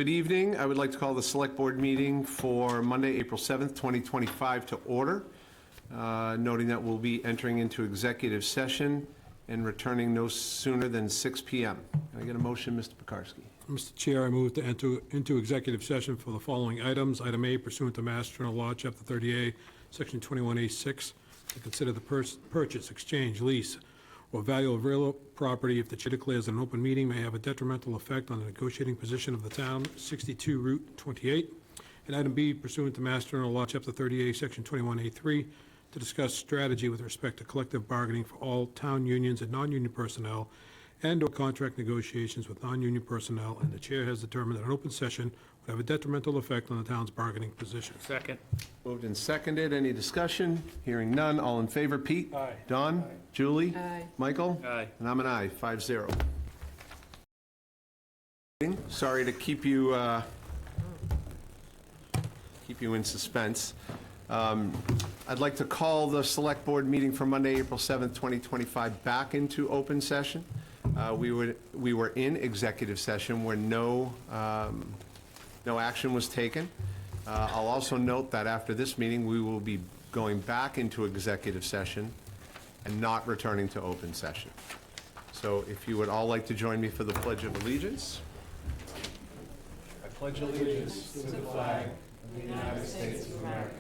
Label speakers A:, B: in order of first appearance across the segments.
A: Good evening. I would like to call the Select Board meeting for Monday, April 7th, 2025 to order, noting that we'll be entering into executive session and returning no sooner than 6 p.m. Can I get a motion, Mr. Pekarsky?
B: Mr. Chair, I move to enter into executive session for the following items. Item A, pursuant to Mass General Law, Chapter 30A, Section 21A6, to consider the purchase, exchange, lease, or value of real property if the chair declares an open meeting may have a detrimental effect on the negotiating position of the town, 62 Route 28. And item B, pursuant to Mass General Law, Chapter 30A, Section 21A3, to discuss strategy with respect to collective bargaining for all town unions and non-union personnel and/or contract negotiations with non-union personnel, and the chair has determined that an open session would have a detrimental effect on the town's bargaining position.
C: Second.
A: Moved and seconded. Any discussion? Hearing none. All in favor? Pete?
B: Aye.
A: Don?
B: Aye.
A: Julie?
D: Aye.
A: Michael?
C: Aye.
A: And I'm an aye, 5-0. Sorry to keep you in suspense. I'd like to call the Select Board meeting for Monday, April 7th, 2025 back into open session. We were in executive session where no action was taken. I'll also note that after this meeting, we will be going back into executive session and not returning to open session. So if you would all like to join me for the Pledge of Allegiance. I pledge allegiance to the flag of the United States of America,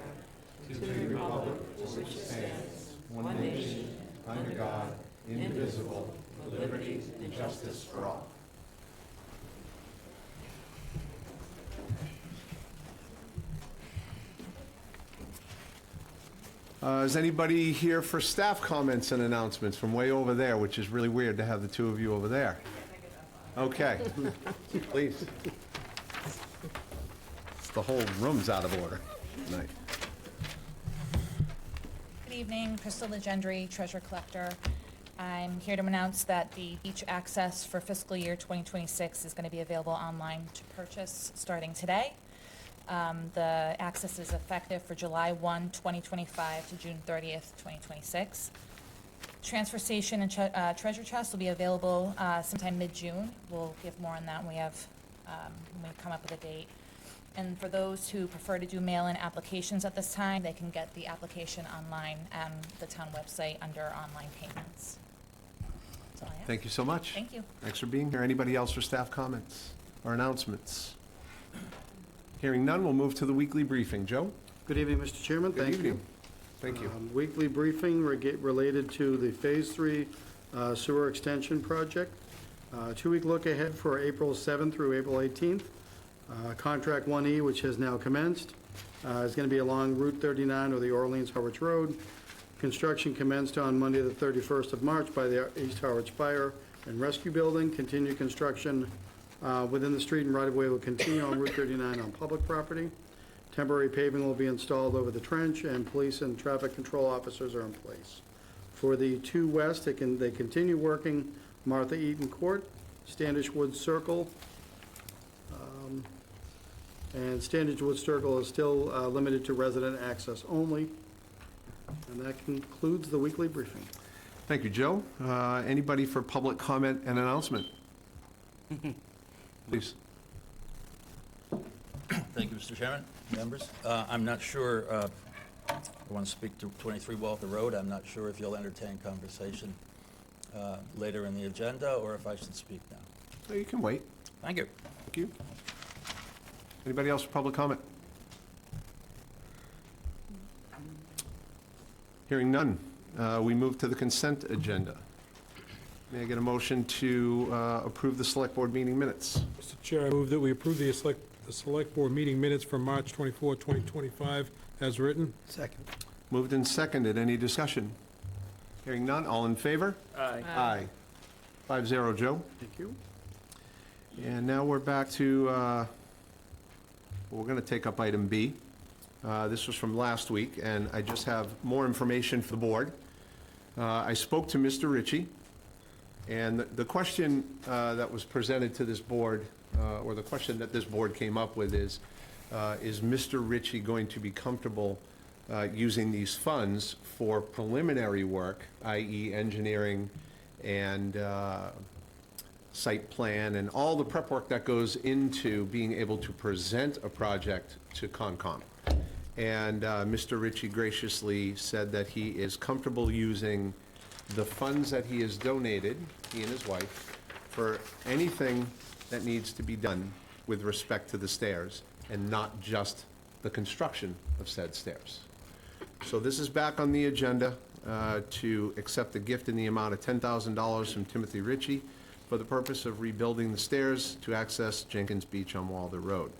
A: to the republic for which it stands, one nation, under God, indivisible, with liberty and justice for all. Is anybody here for staff comments and announcements from way over there, which is really weird to have the two of you over there? Okay, please. The whole room's out of order tonight.
E: Good evening, Crystal Legendry, Treasure Collector. I'm here to announce that the beach access for fiscal year 2026 is going to be available online to purchase starting today. The access is effective for July 1, 2025 to June 30th, 2026. Transfer station and treasure chest will be available sometime mid-June. We'll give more on that when we come up with a date. And for those who prefer to do mail-in applications at this time, they can get the application online on the town website under online payments. That's all I have.
A: Thank you so much.
E: Thank you.
A: Thanks for being here. Anybody else for staff comments or announcements? Hearing none, we'll move to the weekly briefing. Joe?
F: Good evening, Mr. Chairman.
A: Good
F: Thank
A: evening.
F: you.
A: Thank you.
F: Weekly briefing related to the Phase 3 sewer extension project. 2-week look ahead for April 7th through April 18th. Contract 1E, which has now commenced, is going to be along Route 39 or the Orleans-Harwich Road. Construction commenced on Monday, the 31st of March by the East Harwich Fire and Rescue Building. Continued construction within the street and right-of-way will continue on Route 39 on public property. Temporary paving will be installed over the trench, and police and traffic control officers are in place. For the 2 west, they continue working Martha Eaton Court, Standish Woods Circle, and Standish Woods Circle is still limited to resident access only. And that concludes the weekly briefing.
A: Thank you, Joe. Anybody for public comment and announcement? Please.
G: Thank you, Mr. Chairman, members. I'm not sure, I want to speak to 23 Walker Road. I'm not sure if you'll entertain conversation later in the agenda or if I should speak now.
A: No, you can wait.
G: Thank you.
A: Thank you. Anybody else for public comment? Hearing none, we move to the consent agenda. May I get a motion to approve the Select Board meeting minutes?
B: Mr. Chair, I move that we approve the Select Board meeting minutes from March 24, 2025, as written.
F: Second.
A: Moved and seconded. Any discussion? Hearing none, all in favor?
C: Aye.
A: Aye. 5-0, Joe.
F: Thank you.
A: And now we're back to, we're going to take up item B. This was from last week, and I just have more information for the board. I spoke to Mr. Ritchie, and the question that was presented to this board, or the question that this board came up with is Mr. Ritchie going to be comfortable using these funds for preliminary work, i.e. engineering and site plan, and all the prep work that goes into being able to present a project to Concom. And Mr. Ritchie graciously said that he is comfortable using the funds that he has donated, he and his wife, for anything that needs to be done with respect to the stairs, and not just the construction of said stairs. So this is back on the agenda to accept a gift in the amount of $10,000 from Timothy Ritchie for the purpose of rebuilding the stairs to access Jenkins Beach on Walder Road.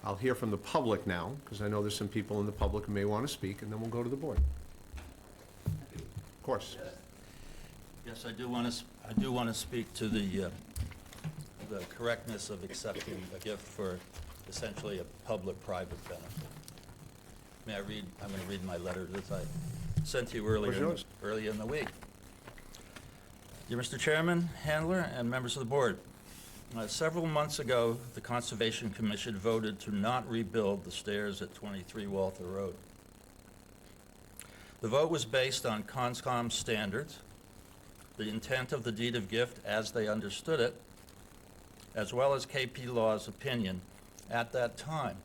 A: I'll hear from the public now, because I know there's some people in the public who may want to speak, and then we'll go to the board. Of course.
G: Yes, I do want to speak to the correctness of accepting a gift for essentially a public-private benefit. May I read? I'm going to read my letter that I sent to you
A: Yours.
G: earlier in the week. Dear Mr. Chairman, Handler, and members of the board, several months ago, the Conservation Commission voted to not rebuild the stairs at 23 Walter Road. The vote was based on Conscom standards, the intent of the deed of gift as they understood it, as well as KP Law's opinion at that time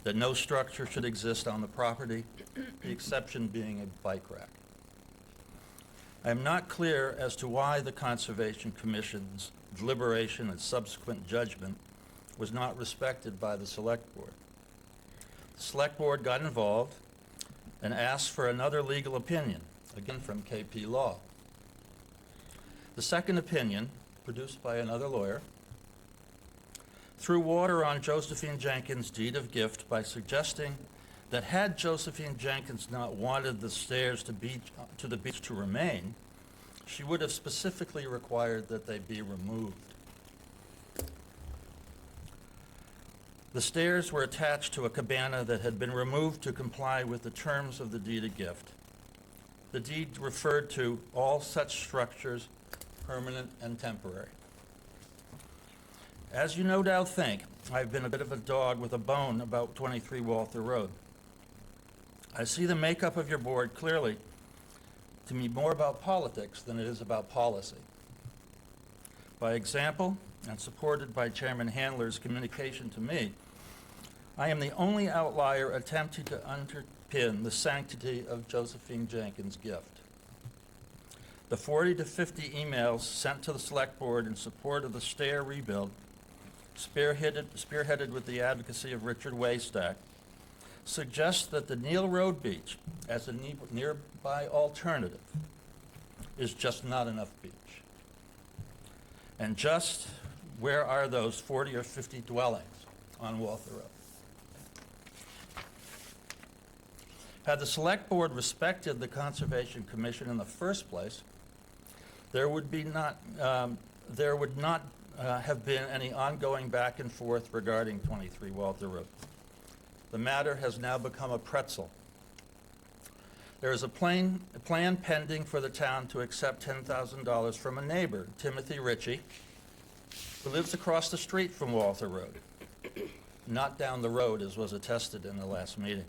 G: that no structure should exist on the property, the exception being a bike rack. I am not clear as to why the Conservation Commission's deliberation and subsequent judgment was not respected by the Select Board. The Select Board got involved and asked for another legal opinion, again from KP Law. The second opinion, produced by another lawyer, threw water on Josephine Jenkins' deed of gift by suggesting that had Josephine Jenkins not wanted the stairs to the beach to remain, she would have specifically required that they be removed. The stairs were attached to a cabana that had been removed to comply with the terms of the deed of gift. The deed referred to all such structures, permanent and temporary. As you no doubt think, I've been a bit of a dog with a bone about 23 Walther Road. I see the makeup of your board clearly to be more about politics than it is about policy. By example, and supported by Chairman Handler's communication to me, I am the only outlier attempting to underpin the sanctity of Josephine Jenkins' gift. The 40 to 50 emails sent to the Select Board in support of the stair rebuild, spearheaded with the advocacy of Richard Waystack, suggests that the Neal Road Beach, as a nearby alternative, is just not enough beach. And just where are those 40 or 50 dwellings on Walther Road? Had the Select Board respected the Conservation Commission in the first place, there would not have been any ongoing back and forth regarding 23 Walther Road. The matter has now become a pretzel. There is a plan pending for the town to accept $10,000 from a neighbor, Timothy Ritchie, who lives across the street from Walther Road, not down the road as was attested in the last meeting.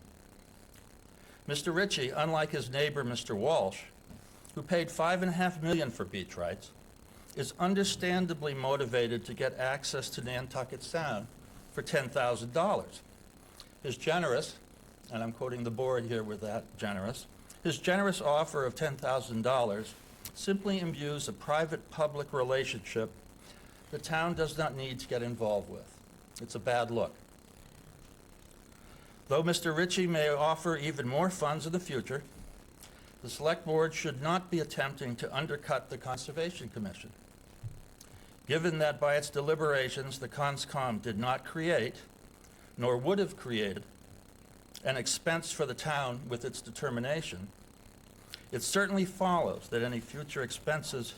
G: Mr. Ritchie, unlike his neighbor, Mr. Walsh, who paid $5.5 million for beach rights, is understandably motivated to get access to Nantucket Sound for $10,000. His generous, and I'm quoting the board here with that, his generous offer of $10,000 simply imbues a private-public relationship the town does not need to get involved with. It's a bad look. Though Mr. Ritchie may offer even more funds in the future, the Select Board should not be attempting to undercut the Conservation Commission. Given that by its deliberations, the Conscom did not create, nor would have created, an expense for the town with its determination, it certainly follows that any future expenses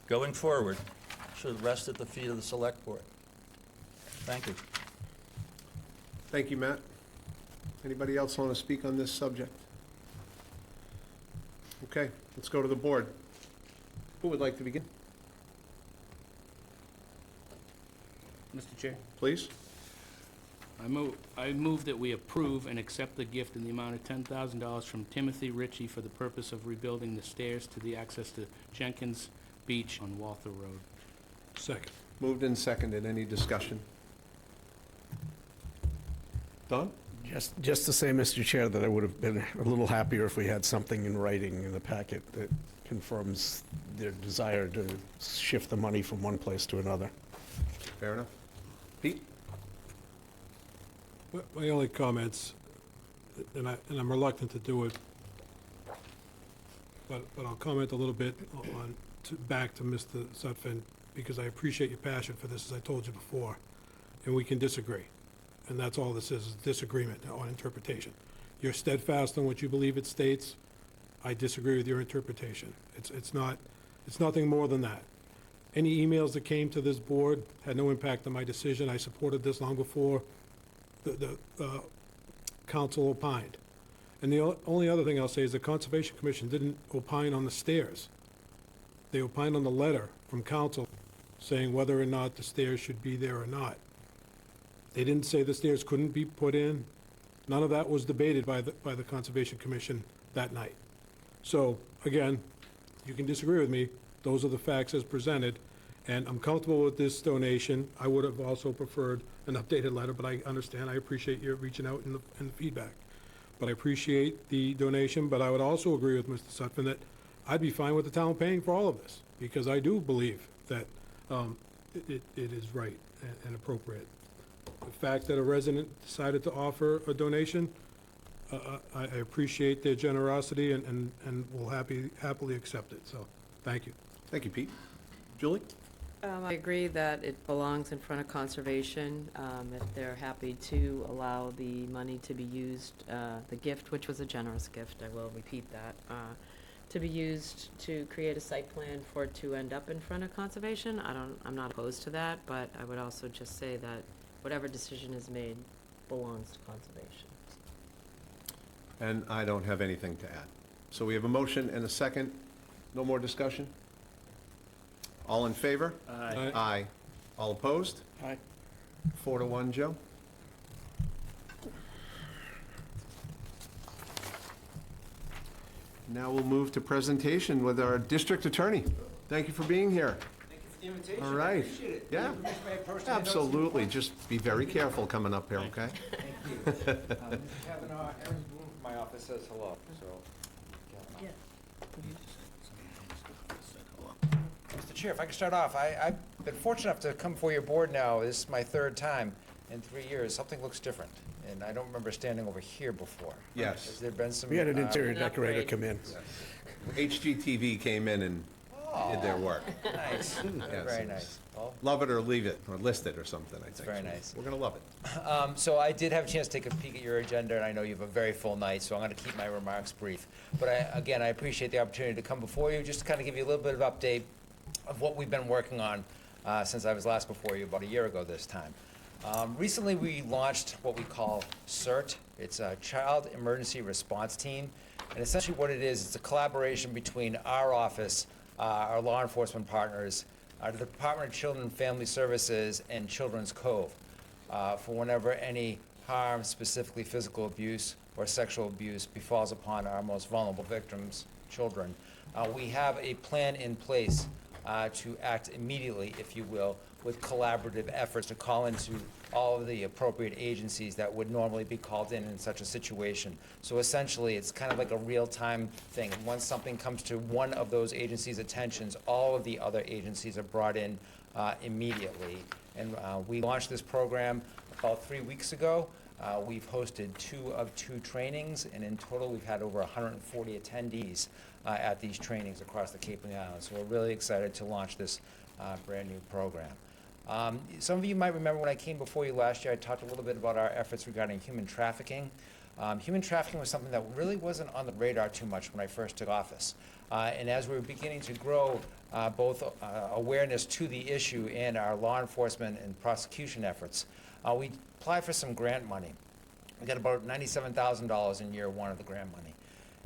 G: going forward should rest at the feet of the Select Board. Thank you.
A: Thank you, Matt. Anybody else want to speak on this subject? Okay, let's go to the board. Who would like to begin?
C: Mr. Chair,
A: Please?
C: I move that we approve and accept the gift in the amount of $10,000 from Timothy Ritchie for the purpose of rebuilding the stairs to the access to Jenkins Beach on Walther Road.
B: Second.
A: Moved and seconded. Any discussion? Don?
D: Just to say, Mr. Chair, that I would have been a little happier if we had something in writing in the packet that confirms their desire to shift the money from one place to another.
A: Fair enough. Pete?
B: My only comments, and I'm reluctant to do it, but I'll comment a little bit on, back to Mr. Sutphin, because I appreciate your passion for this, as I told you before, and we can disagree. And that's all this is disagreement on interpretation. You're steadfast on what you believe it states. I disagree with your interpretation. It's nothing more than that. Any emails that came to this board had no impact on my decision. I supported this long before the council opined. And the only other thing I'll say is the Conservation Commission didn't opine on the stairs. They opined on the letter from council saying whether or not the stairs should be there or not. They didn't say the stairs couldn't be put in. None of that was debated by the Conservation Commission that night. So, again, you can disagree with me. Those are the facts as presented, and I'm comfortable with this donation. I would have also preferred an updated letter, but I understand. I appreciate you reaching out and the feedback. But I appreciate the donation, but I would also agree with Mr. Sutphin that I'd be fine with the town paying for all of this, because I do believe that it is right and appropriate. The fact that a resident decided to offer a donation, I appreciate their generosity and will happily accept it, so, thank you.
A: Thank you, Pete. Julie?
H: I agree that it belongs in front of conservation. If they're happy to allow the money to be used, the gift, which was a generous gift, I will repeat that, to be used to create a site plan for it to end up in front of conservation, I'm not opposed to that, but I would also just say that whatever decision is made belongs to conservation.
A: And I don't have anything to add. So we have a motion and a second. No more discussion? All in favor?
B: Aye.
A: Aye. All opposed?
F: Aye.
A: 4-1, Joe? Now we'll move to presentation with our district attorney. Thank you for being here.
I: Thank you for the invitation.
A: All right.
I: I appreciate it.
A: Yeah.
I: Thank you for my personal notes.
A: Absolutely. Just be very careful coming up here, okay?
I: Thank you. Mr. Kavanaugh, Aaron Bloom from my office says hello, so. Mr. Chair, if I could start off, I've been fortunate enough to come before your board now. This is my third time in 3 years. Something looks different, and I don't remember standing over here before.
A: Yes.
I: Has there been some?
D: We had an interior
H: An
D: decorator
H: upgrade.
D: come in.
A: HGTV came in and did their work.
I: Nice,
A: Yes,
I: very
A: it
I: nice.
A: was-
I: Well,
A: Love it or leave it, or list it or something, I think.
I: very
A: So
I: nice.
A: We're gonna love it.
I: So I did have a chance to take a peek at your agenda, and I know you have a very full night, so I'm going to keep my remarks brief. But again, I appreciate the opportunity to come before you, just to kind of give you a little bit of update of what we've been working on since I was last before you about a year ago this time. Recently, we launched what we call CERT. It's a Child Emergency Response Team. And essentially what it is, it's a collaboration between our office, our law enforcement partners, the Department of Children and Family Services, and Children's Cove, for whenever any harm, specifically physical abuse or sexual abuse, befalls upon our most vulnerable victims, children. We have a plan in place to act immediately, if you will, with collaborative efforts to call into all of the appropriate agencies that would normally be called in such a situation. So essentially, it's kind of like a real-time thing. Once something comes to one of those agencies' attentions, all of the other agencies are brought in immediately. And we launched this program about 3 weeks ago. We've hosted 2 of 2 trainings, and in total, we've had over 140 attendees at these trainings across the Cape and the Islands. So we're really excited to launch this brand-new program. Some of you might remember when I came before you last year, I talked a little bit about our efforts regarding human trafficking. Human trafficking was something that really wasn't on the radar too much when I first took office. And as we were beginning to grow both awareness to the issue and our law enforcement and prosecution efforts, we applied for some grant money. We got about $97,000 in year 1 of the grant money.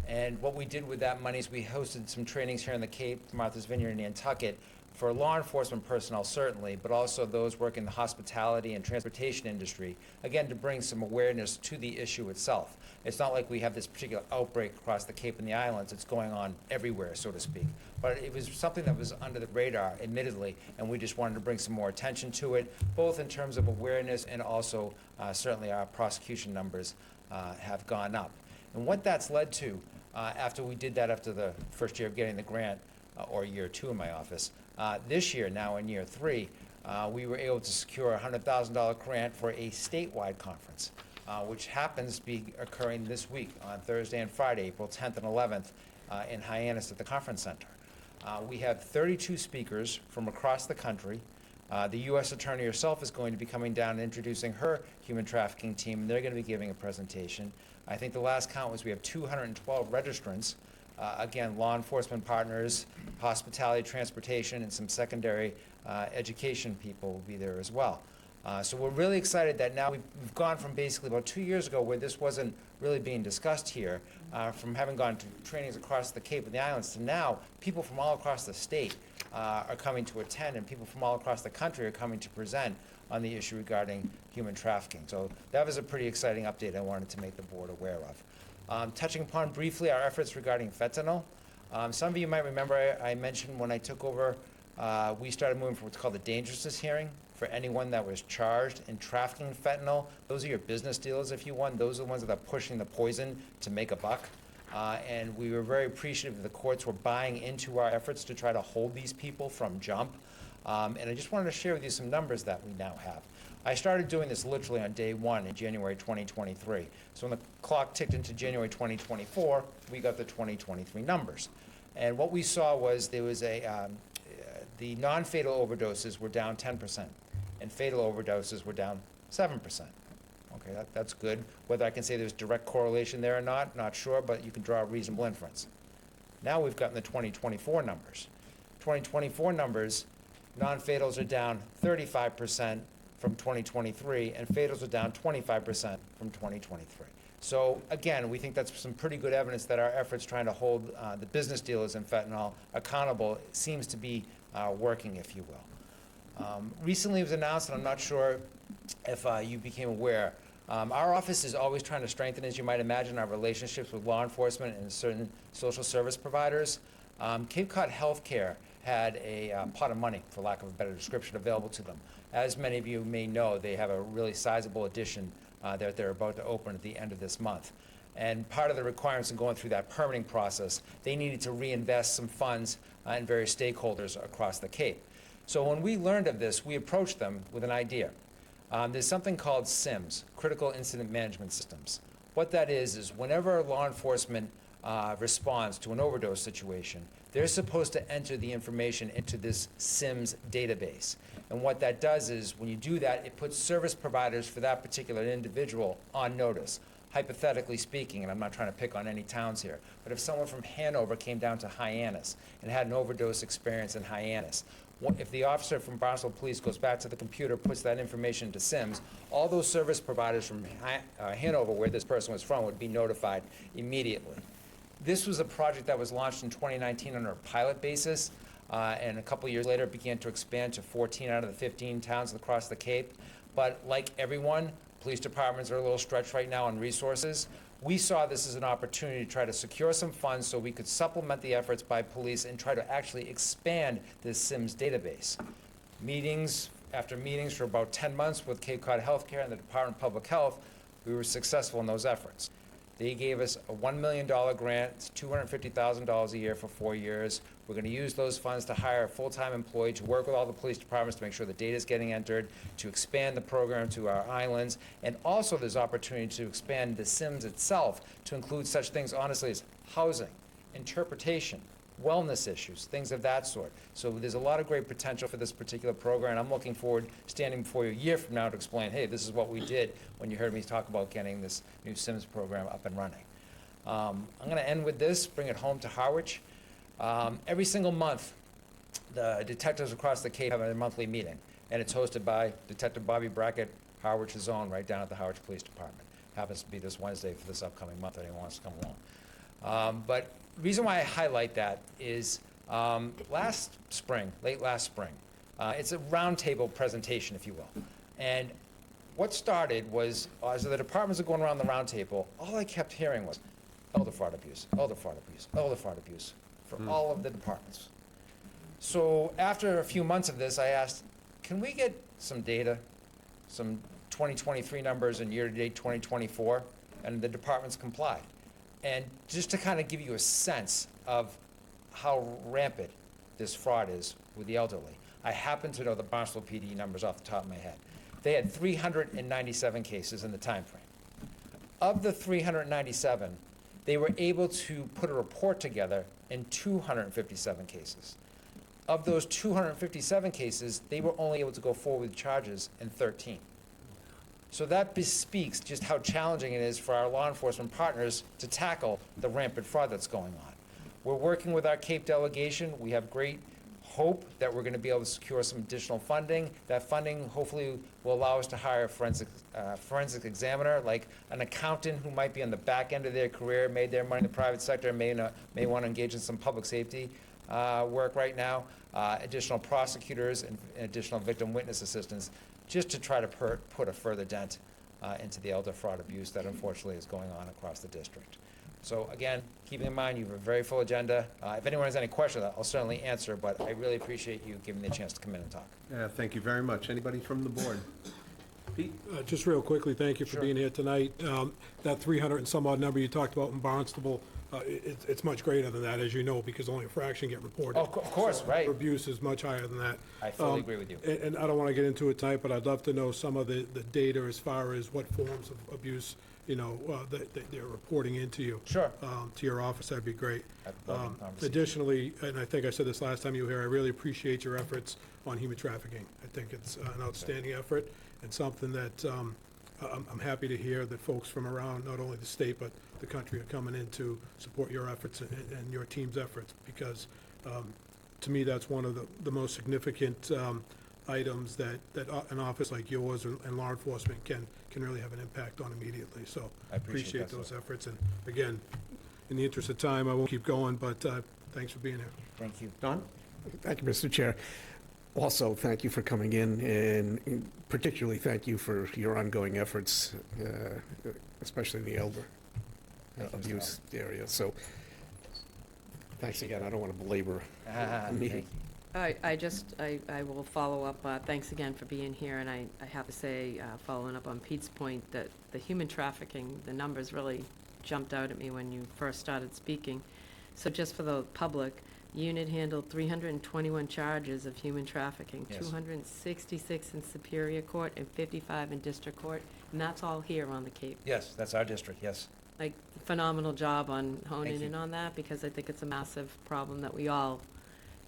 I: And what we did with that money is we hosted some trainings here in the Cape, Martha's Vineyard, and Nantucket, for law enforcement personnel certainly, but also those working in the hospitality and transportation industry, again, to bring some awareness to the issue itself. It's not like we have this particular outbreak across the Cape and the islands. It's going on everywhere, so to speak. But it was something that was under the radar, admittedly, and we just wanted to bring some more attention to it, both in terms of awareness and also certainly our prosecution numbers have gone up. And what that's led to, after we did that after the first year of getting the grant, or year 2 in my office, this year, now in year 3, we were able to secure a $100,000 grant for a statewide conference, which happens to be occurring this week on Thursday and Friday, April 10th and 11th, in Hyannis at the Conference Center. We have 32 speakers from across the country. The U.S. Attorney herself is going to be coming down and introducing her human trafficking team, and they're going to be giving a presentation. I think the last count was we have 212 registrants. Again, law enforcement partners, hospitality, transportation, and some secondary education people will be there as well. So we're really excited that now we've gone from basically about 2 years ago where this wasn't really being discussed here, from having gone to trainings across the Cape and the islands to now people from all across the state are coming to attend, and people from all across the country are coming to present on the issue regarding human trafficking. So that was a pretty exciting update I wanted to make the board aware of. Touching upon briefly our efforts regarding fentanyl. Some of you might remember I mentioned when I took over, we started moving for what's called the dangerousness hearing for anyone that was charged in trafficking fentanyl. Those are your business dealers, if you want. Those are the ones that are pushing the poison to make a buck. And we were very appreciative that the courts were buying into our efforts to try to hold these people from jump. And I just wanted to share with you some numbers that we now have. I started doing this literally on day 1 in January 2023. So when the clock ticked into January 2024, we got the 2023 numbers. And what we saw was there was the non-fatal overdoses were down 10%, and fatal overdoses were down 7%. Okay, that's good. Whether I can say there's direct correlation there or not sure, but you can draw a reasonable inference. Now we've gotten the 2024 numbers. 2024 numbers, non-fatals are down 35% from 2023, and fatals are down 25% from 2023. So again, we think that's some pretty good evidence that our efforts trying to hold the business dealers in fentanyl accountable seems to be working, if you will. Recently it was announced, and I'm not sure if you became aware, our office is always trying to strengthen, as you might imagine, our relationships with law enforcement and certain social service providers. Cape Cod Healthcare had a pot of money, for lack of a better description, available to them. As many of you may know, they have a really sizable addition that they're about to open at the end of this month. And part of the requirements in going through that permitting process, they needed to reinvest some funds in various stakeholders across the Cape. So when we learned of this, we approached them with an idea. There's something called SIMS, Critical Incident Management Systems. What that is whenever law enforcement responds to an overdose situation, they're supposed to enter the information into this SIMS database. And what that does is, when you do that, it puts service providers for that particular individual on notice. Hypothetically speaking, and I'm not trying to pick on any towns here, but if someone from Hanover came down to Hyannis and had an overdose experience in Hyannis, if the officer from Barnstable Police goes back to the computer, puts that information into SIMS, all those service providers from Hanover, where this person was from, would be notified immediately. This was a project that was launched in 2019 on a pilot basis, and a couple years later it began to expand to 14 out of the 15 towns across the Cape. But like everyone, police departments are a little stretched right now on resources. We saw this as an opportunity to try to secure some funds so we could supplement the efforts by police and try to actually expand this SIMS database. Meetings after meetings for about 10 months with Cape Cod Healthcare and the Department of Public Health, we were successful in those efforts. They gave us a $1 million grant. It's $250,000 a year for 4 years. We're going to use those funds to hire a full-time employee to work with all the police departments to make sure the data is getting entered, to expand the program to our islands, and also there's opportunity to expand the SIMS itself to include such things, honestly, as housing, interpretation, wellness issues, things of that sort. So there's a lot of great potential for this particular program. I'm looking forward standing before you a year from now to explain, hey, this is what we did when you heard me talk about getting this new SIMS program up and running. I'm going to end with this, bring it home to Harwich. Every single month, the detectives across the Cape have a monthly meeting, and it's hosted by Detective Bobby Brackett, Harwich's own, right down at the Harwich Police Department. Happens to be this Wednesday for this upcoming month, anyone wants to come along. But the reason why I highlight that is last spring, late last spring. It's a roundtable presentation, if you will. And what started was, as the departments are going around the roundtable, all I kept hearing was elder fraud abuse, elder fraud abuse, elder fraud abuse for all of the departments. So after a few months of this, I asked, can we get some data, some 2023 numbers and year-to-date 2024? And the departments complied. And just to kind of give you a sense of how rampant this fraud is with the elderly, I happen to know the Barnstable PD numbers off the top of my head. They had 397 cases in the time frame. Of the 397, they were able to put a report together in 257 cases. Of those 257 cases, they were only able to go forward with charges in 13. So that bespeaks just how challenging it is for our law enforcement partners to tackle the rampant fraud that's going on. We're working with our Cape delegation. We have great hope that we're going to be able to secure some additional funding. That funding hopefully will allow us to hire a forensic examiner, like an accountant who might be on the back end of their career, made their money in the private sector, may want to engage in some public safety work right now, additional prosecutors and additional victim witness assistants, just to try to put a further dent into the elder fraud abuse that unfortunately is going on across the district. So again, keeping in mind you have a very full agenda. If anyone has any questions, I'll certainly answer, but I really appreciate you giving me the chance to come in and talk.
A: Thank you very much. Anybody from the board? Pete?
B: Just real quickly, thank you for
I: Sure.
B: being here tonight. That 300 and some odd number you talked about in Barnstable, it's much greater than that, as you know, because only a fraction get reported.
I: Oh, of course, right.
B: Abuse is much higher than that.
I: I fully agree with you.
B: And I don't want to get into it tonight, but I'd love to know some of the data as far as what forms of abuse, that they're reporting into you.
I: Sure.
B: To your office, that'd be great.
I: I'd love the conversation.
B: Additionally, and I think I said this last time you were here, I really appreciate your efforts on human trafficking. I think it's an outstanding effort and something that I'm happy to hear that folks from around, not only the state, but the country are coming in to support your efforts and your team's efforts, because to me, that's one of the most significant items that an office like yours and law enforcement can really have an impact on immediately. So
I: I appreciate that,
B: those
I: sir.
B: efforts. And again, in the interest of time, I won't keep going, but thanks for being here.
I: Thank you.
A: Don?
D: Thank you, Mr. Chair. Also, thank you for coming in, and particularly thank you for your ongoing efforts, especially in the elder abuse area. So, thanks again. I don't want to belabor the
I: Thank
D: meeting.
I: you.
H: I will follow up. Thanks again for being here, and I have to say, following up on Pete's point, that the human trafficking, the numbers really jumped out at me when you first started speaking. So just for the public, unit handled 321 charges of human trafficking,
I: Yes.
H: 266 in Superior Court and 55 in District Court, and that's all here on the Cape.
I: Yes, that's our district, yes.
H: Like, phenomenal job on honing
I: Thank
H: in
I: you.
H: on that, because I think it's a massive problem that we all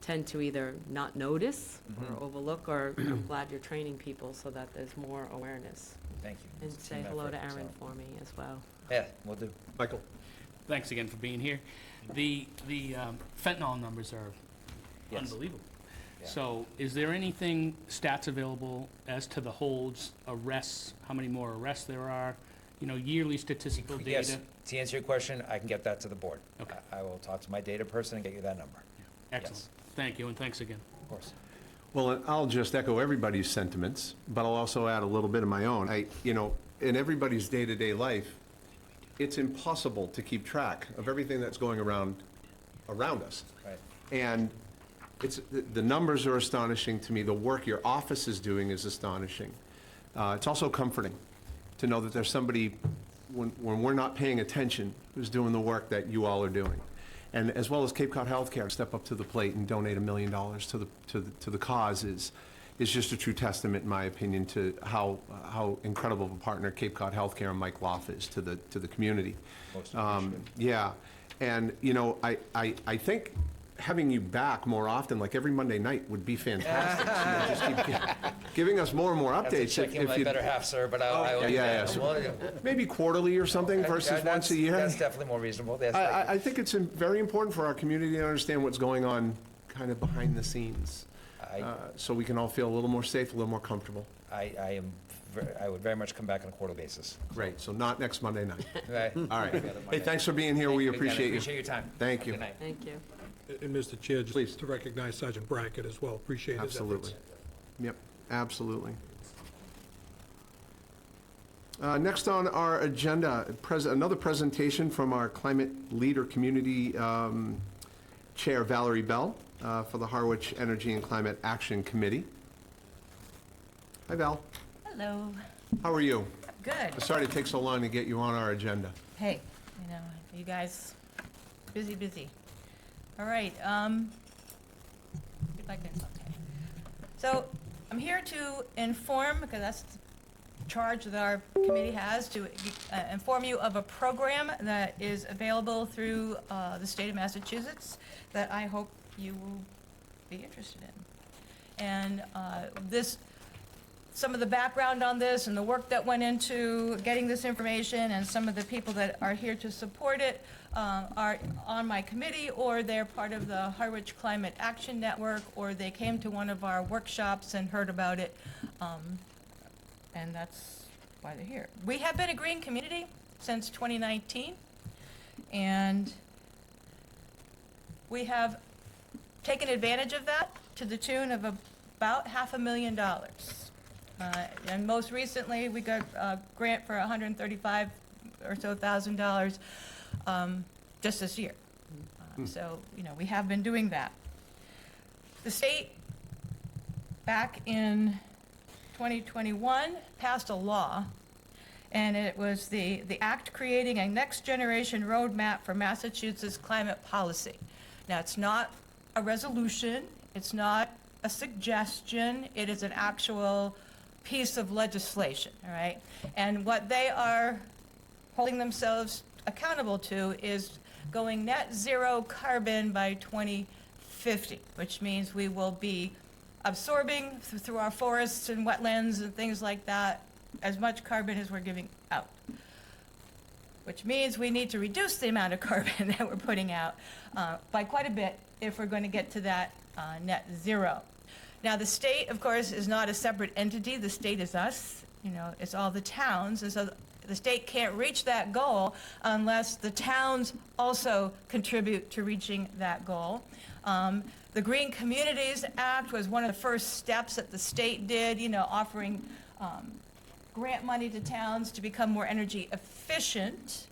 H: tend to either not notice
I: Mhm.
H: or overlook, or I'm glad you're training people so that there's more awareness.
I: Thank you.
H: And
I: It's a
H: say
I: team
H: hello to
I: effort,
H: Aaron
I: so.
H: for me as well.
I: Yeah, we'll do.
A: Michael?
C: Thanks again for being here. The fentanyl numbers are
I: Yes.
C: unbelievable.
I: Yeah.
C: So is there anything, stats available as to the holds, arrests, how many more arrests there are? Yearly statistical data?
I: Yes, to answer your question, I can get that to the board.
C: Okay.
I: I will talk to my data person and get you that number.
C: Excellent.
I: Yes.
C: Thank you, and thanks again.
I: Of course.
A: Well, and I'll just echo everybody's sentiments, but I'll also add a little bit of my own. In everybody's day-to-day life, it's impossible to keep track of everything that's going around us.
I: Right.
A: And the numbers are astonishing to me. The work your office is doing is astonishing. It's also comforting to know that there's somebody, when we're not paying attention, who's doing the work that you all are doing. And as well as Cape Cod Healthcare step up to the plate and donate $1 million to the cause is just a true testament, in my opinion, to how incredible of a partner Cape Cod Healthcare and Mike Loff is to the community.
I: Most appreciated.
A: Yeah, and I think having you back more often, like every Monday night, would be fantastic. Just keep giving us more and more
I: Have to
A: updates.
I: check in my better half, sir, but I will.
A: Yeah. Maybe quarterly or something versus once a year.
I: That's definitely more reasonable. Yes,
A: I think it's very important for our community to understand what's going on kind of behind the scenes, so we can all feel a little more safe, a little more comfortable.
I: I would very much come back on a quarterly basis.
A: Great, so not next Monday night.
I: Right.
A: All right. Hey, thanks for being here. We
I: Thank you again. I
A: appreciate you.
I: Appreciate your time.
A: Thank you.
I: Good night.
H: Thank you.
B: And Mr. Chair,
A: Please.
B: just to recognize Sergeant Brackett as well. Appreciate his efforts.
A: Absolutely. Yep, absolutely. Next on our agenda, another presentation from our Climate Leader Community Chair Valerie Bell for the Harwich Energy and Climate Action Committee. Hi, Val.
J: Hello.
A: How are you?
J: Good.
A: Sorry it takes so long to get you on our agenda.
J: Hey, you know, you guys, busy. All right, if I can, okay. So I'm here to inform, because that's the charge that our committee has, to inform you of a program that is available through the state of Massachusetts that I hope you will be interested in. And some of the background on this and the work that went into getting this information and some of the people that are here to support it are on my committee, or they're part of the Harwich Climate Action Network, or they came to one of our workshops and heard about it, and that's why they're here. We have been a green community since 2019, and we have taken advantage of that to the tune of about $500,000. And most recently, we got a grant for $135,000 or so just this year. So, you know, we have been doing that. The state, back in 2021, passed a law, and it was the act creating a next-generation roadmap for Massachusetts climate policy. Now, it's not a resolution, it's not a suggestion, it is an actual piece of legislation, all right? And what they are holding themselves accountable to is going net zero carbon by 2050, which means we will be absorbing through our forests and wetlands and things like that as much carbon as we're giving out, which means we need to reduce the amount of carbon that we're putting out by quite a bit if we're going to get to that net zero. Now, the state, of course, is not a separate entity. The state is us. You know, it's all the towns. And so the state can't reach that goal unless the towns also contribute to reaching that goal. The Green Communities Act was one of the first steps that the state did, you know, offering grant money to towns to become more energy efficient.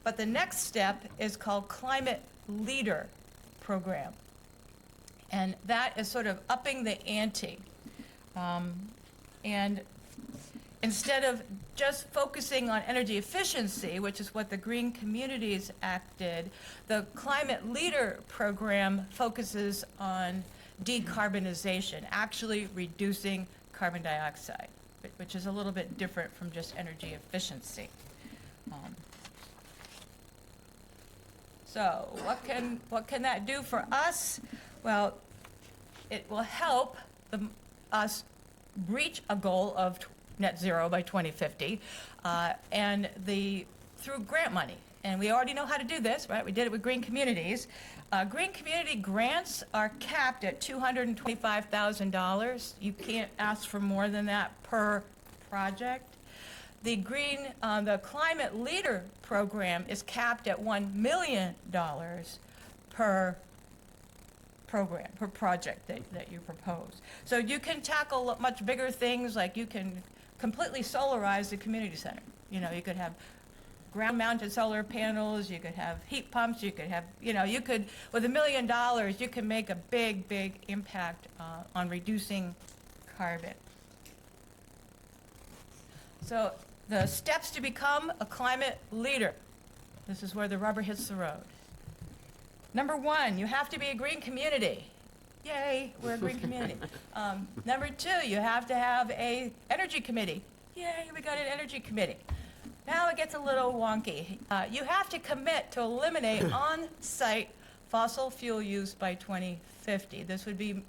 J: But the next step is called Climate Leader Program. And that is sort of upping the ante. And instead of just focusing on energy efficiency, which is what the Green Communities Act did, the Climate Leader Program focuses on decarbonization, actually reducing carbon dioxide, which is a little bit different from just energy efficiency. So what can that do for us? Well, it will help us reach a goal of net zero by 2050, and through grant money. And we already know how to do this, right? We did it with Green Communities. Green Community grants are capped at $225,000. You can't ask for more than that per project. The Climate Leader Program is capped at $1 million per program, per project that you propose. So you can tackle much bigger things, like you can completely solarize the community center. You know, you could have ground-mounted solar panels, you could have heat pumps, you could have, you know, with $1 million, you can make a big, big impact on reducing carbon. So the steps to become a climate leader. This is where the rubber hits the road. Number one, you have to be a green community. Yay, we're a green community. Number two, you have to have an energy committee. Yay, we got an energy committee. Now it gets a little wonky. You have to commit to eliminate on-site fossil fuel use by 2050. This would be,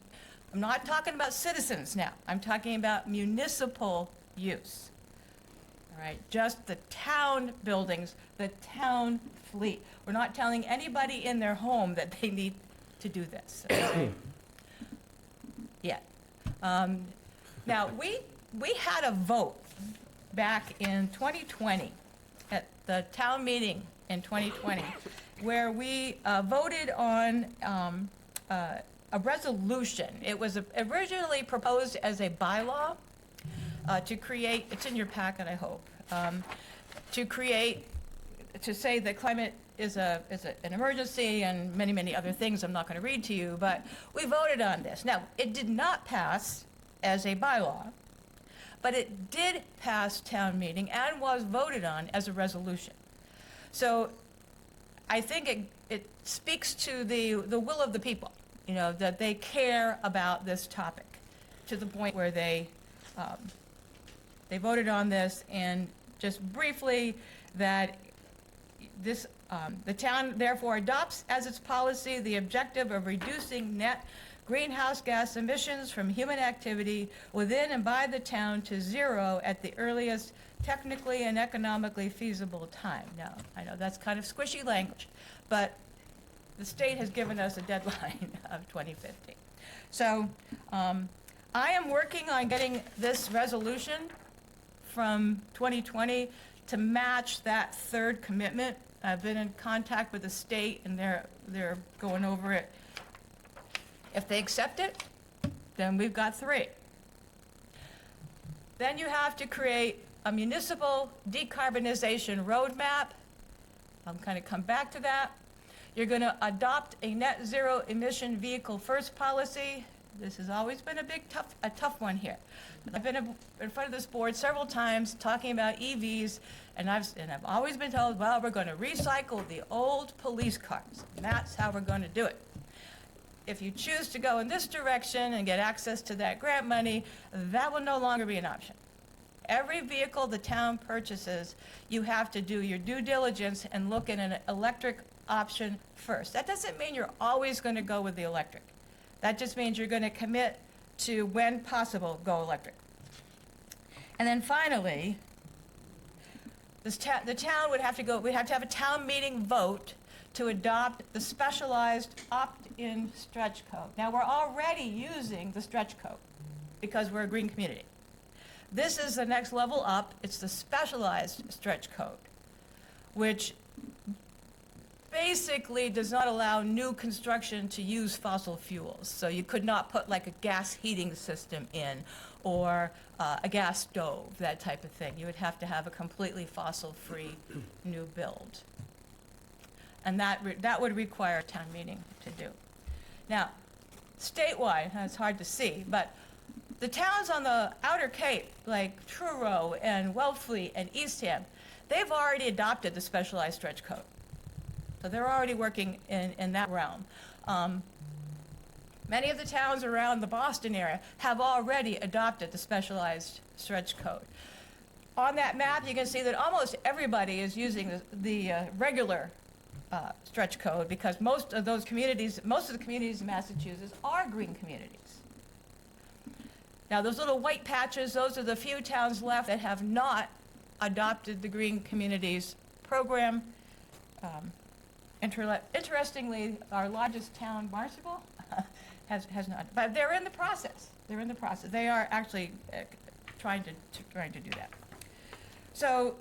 J: I'm not talking about citizens now. I'm talking about municipal use. All right, just the town buildings, the town fleet. We're not telling anybody in their home that they need to do this. Okay? Yet. Now, we had a vote back in 2020 at the town meeting in 2020, where we voted on a resolution. It was originally proposed as a bylaw to create, it's in your packet, I hope, to say that climate is an emergency and many, many other things I'm not going to read to you, but we voted on this. Now, it did not pass as a bylaw, but it did pass town meeting and was voted on as a resolution. So I think it speaks to the will of the people, you know, that they care about this topic to the point where they voted on this. And just briefly, that this, the town therefore adopts as its policy the objective of reducing net greenhouse gas emissions from human activity within and by the town to zero at the earliest technically and economically feasible time. Now, I know that's kind of squishy language, but the state has given us a deadline of 2050. So I am working on getting this resolution from 2020 to match that third commitment. I've been in contact with the state, and they're going over it. If they accept it, then we've got 3. Then you have to create a municipal decarbonization roadmap. I'm going to come back to that. You're going to adopt a net zero emission vehicle first policy. This has always been a tough one here. I've been in front of this board several times talking about EVs, and I've always been told, well, we're going to recycle the old police cars. And that's how we're going to do it. If you choose to go in this direction and get access to that grant money, that will no longer be an option. Every vehicle the town purchases, you have to do your due diligence and look at an electric option first. That doesn't mean you're always going to go with the electric. That just means you're going to commit to, when possible, go electric. And then finally, the town would have to have a town meeting vote to adopt the specialized opt-in stretch code. Now, we're already using the stretch code because we're a green community. This is the next level up. It's the specialized stretch code, which basically does not allow new construction to use fossil fuels. So you could not put like a gas heating system in, or a gas stove, that type of thing. You would have to have a completely fossil-free new build. And that would require a town meeting to do. Now, statewide, it's hard to see, but the towns on the Outer Cape, like Truro and Wellfleet and Eastham, they've already adopted the specialized stretch code. So they're already working in that realm. Many of the towns around the Boston area have already adopted the specialized stretch code. On that map, you can see that almost everybody is using the regular stretch code, because most of the communities in Massachusetts are green communities. Now, those little white patches, those are the few towns left that have not adopted the green communities program. Interestingly, our largest town, Barnstable, has not, but they're in the process. They're in the process. They are actually trying to do that. So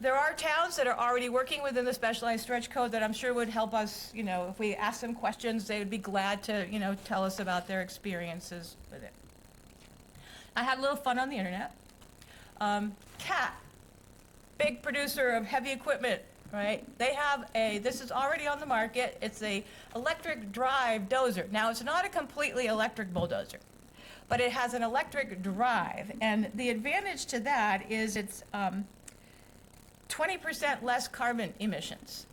J: there are towns that are already working within the specialized stretch code that I'm sure would help us, you know, if we ask them questions, they would be glad to, you know, tell us about their experiences with it. I had a little fun on the internet. CAT, big producer of heavy equipment, right? They have this is already on the market. It's a electric drive dozer. Now, it's not a completely electric bulldozer, but it has an electric drive. And the advantage to that is it's 20% less carbon emissions.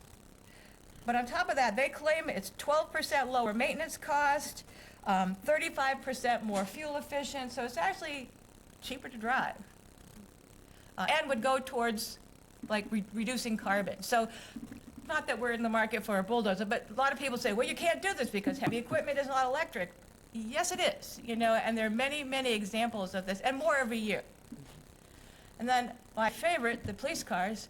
J: But on top of that, they claim it's 12% lower maintenance cost, 35% more fuel efficient, so it's actually cheaper to drive. And would go towards like reducing carbon. So not that we're in the market for a bulldozer, but a lot of people say, well, you can't do this because heavy equipment is not electric. Yes, it is, you know, and there are many, many examples of this, and more every year. And then my favorite, the police cars.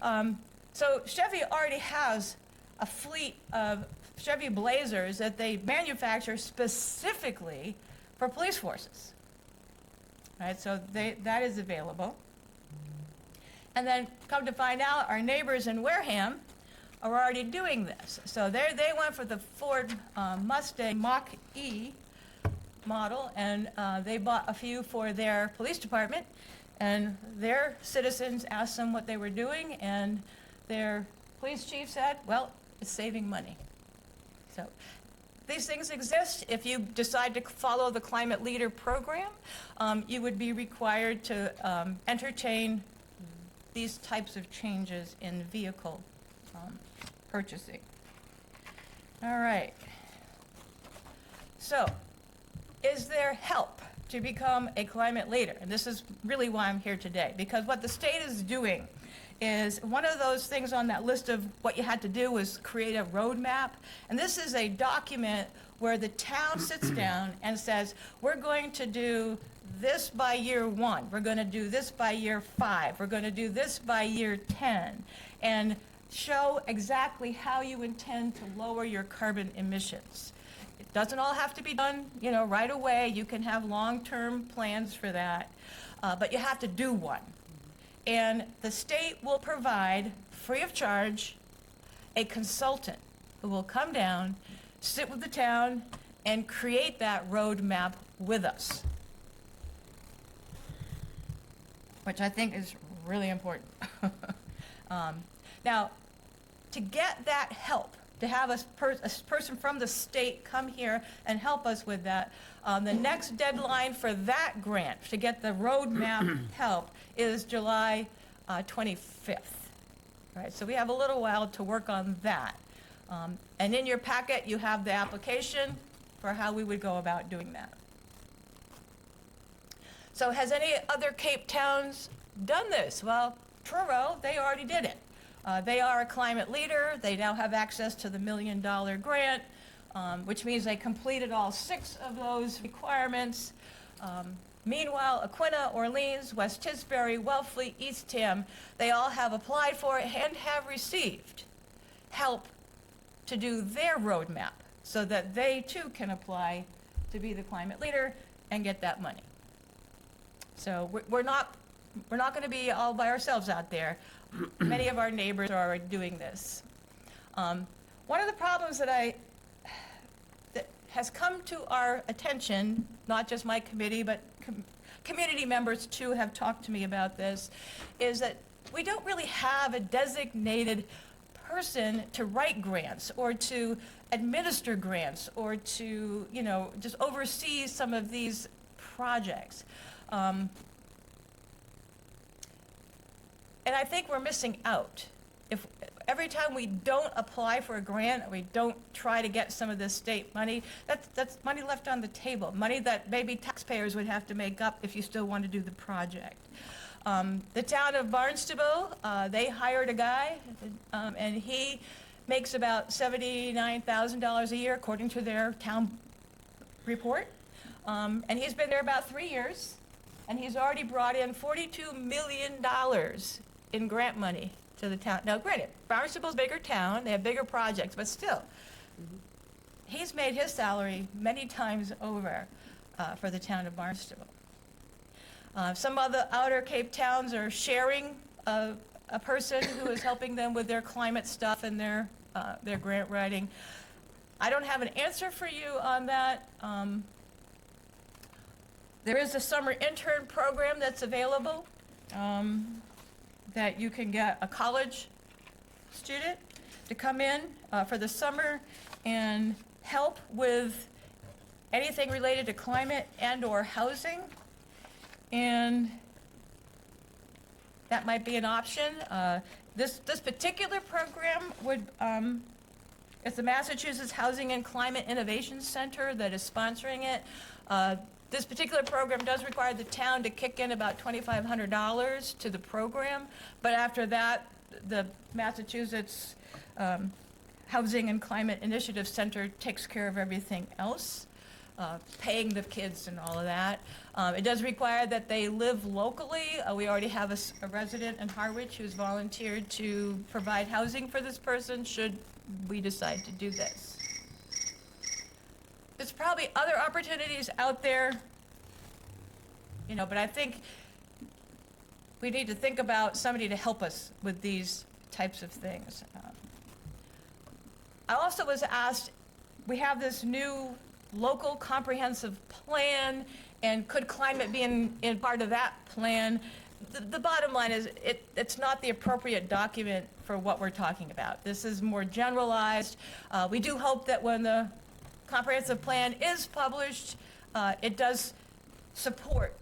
J: So Chevy already has a fleet of Chevy Blazers that they manufacture specifically for police forces. Right, so that is available. And then come to find out, our neighbors in Wareham are already doing this. So they went for the Ford Mustang Mach-E model, and they bought a few for their police department, and their citizens asked them what they were doing, and their police chief said, well, it's saving money. So these things exist. If you decide to follow the Climate Leader program, you would be required to entertain these types of changes in vehicle purchasing. All right. So, is there help to become a climate leader? And this is really why I'm here today, because what the state is doing is one of those things on that list of what you had to do was create a roadmap. And this is a document where the town sits down and says, we're going to do this by year 1. We're going to do this by year 5. We're going to do this by year 10. And show exactly how you intend to lower your carbon emissions. It doesn't all have to be done, right away. You can have long-term plans for that, but you have to do one. And the state will provide, free of charge, a consultant who will come down, sit with the town, and create that roadmap with us, which I think is really important. Now, to get that help, to have a person from the state come here and help us with that, the next deadline for that grant, to get the roadmap help, is July 25th. All right, so we have a little while to work on that. And in your packet, you have the application for how we would go about doing that. So has any other Cape towns done this? Well, Truro, they already did it. They are a climate leader. They now have access to the $1 million grant, which means they completed all 6 of those requirements. Meanwhile, Aquina, Orleans, West Tisbury, Wellfleet, Eastham, they all have applied for it and have received help to do their roadmap so that they too can apply to be the climate leader and get that money. So we're not going to be all by ourselves out there. Many of our neighbors are already doing this. One of the problems that has come to our attention, not just my committee, but community members too have talked to me about this, is that we don't really have a designated person to write grants or to administer grants or to, just oversee some of these projects. And I think we're missing out. If every time we don't apply for a grant, or we don't try to get some of this state money, that's money left on the table, money that maybe taxpayers would have to make up if you still want to do the project. The town of Barnstable, they hired a guy, and he makes about $79,000 a year, according to their town report. And he's been there about 3 years, and he's already brought in $42 million in grant money to the town. Now, granted, Barnstable's a bigger town, they have bigger projects, but still, he's made his salary many times over for the town of Barnstable. Some other outer Cape towns are sharing a person who is helping them with their climate stuff and their grant writing. I don't have an answer for you on that. There is a summer intern program that's available that you can get a college student to come in for the summer and help with anything related to climate and or housing. And that might be an option. This particular program would, it's the Massachusetts Housing and Climate Innovation Center that is sponsoring it. This particular program does require the town to kick in about $2,500 to the program, but after that, the Massachusetts Housing and Climate Initiative Center takes care of everything else, paying the kids and all of that. It does require that they live locally. We already have a resident in Harwich who's volunteered to provide housing for this person should we decide to do this. There's probably other opportunities out there, but I think we need to think about somebody to help us with these types of things. I also was asked, we have this new local comprehensive plan, and could climate be in part of that plan? The bottom line is, it's not the appropriate document for what we're talking about. This is more generalized. We do hope that when the comprehensive plan is published, it does support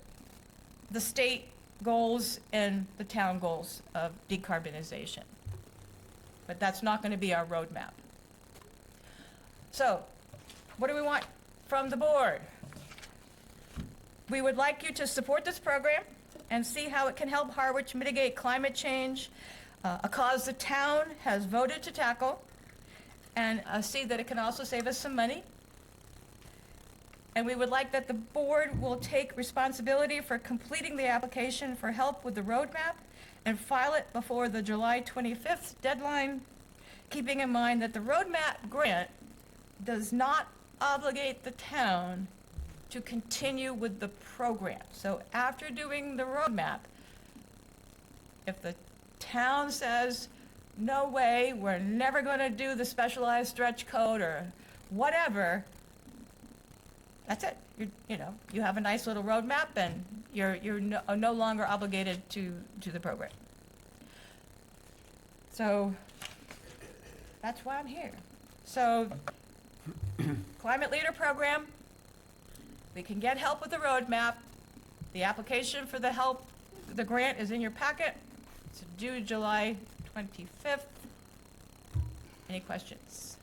J: the state goals and the town goals of decarbonization. But that's not going to be our roadmap. So, what do we want from the board? We would like you to support this program and see how it can help Harwich mitigate climate change, a cause the town has voted to tackle, and see that it can also save us some money. And we would like that the board will take responsibility for completing the application for help with the roadmap and file it before the July 25th deadline, keeping in mind that the roadmap grant does not obligate the town to continue with the program. So after doing the roadmap, if the town says, no way, we're never going to do the specialized stretch code or whatever, that's it. You have a nice little roadmap, and you're no longer obligated to the program. So that's why I'm here. So Climate Leader Program, we can get help with the roadmap. The application for the help, the grant is in your packet. It's due July 25th. Any questions?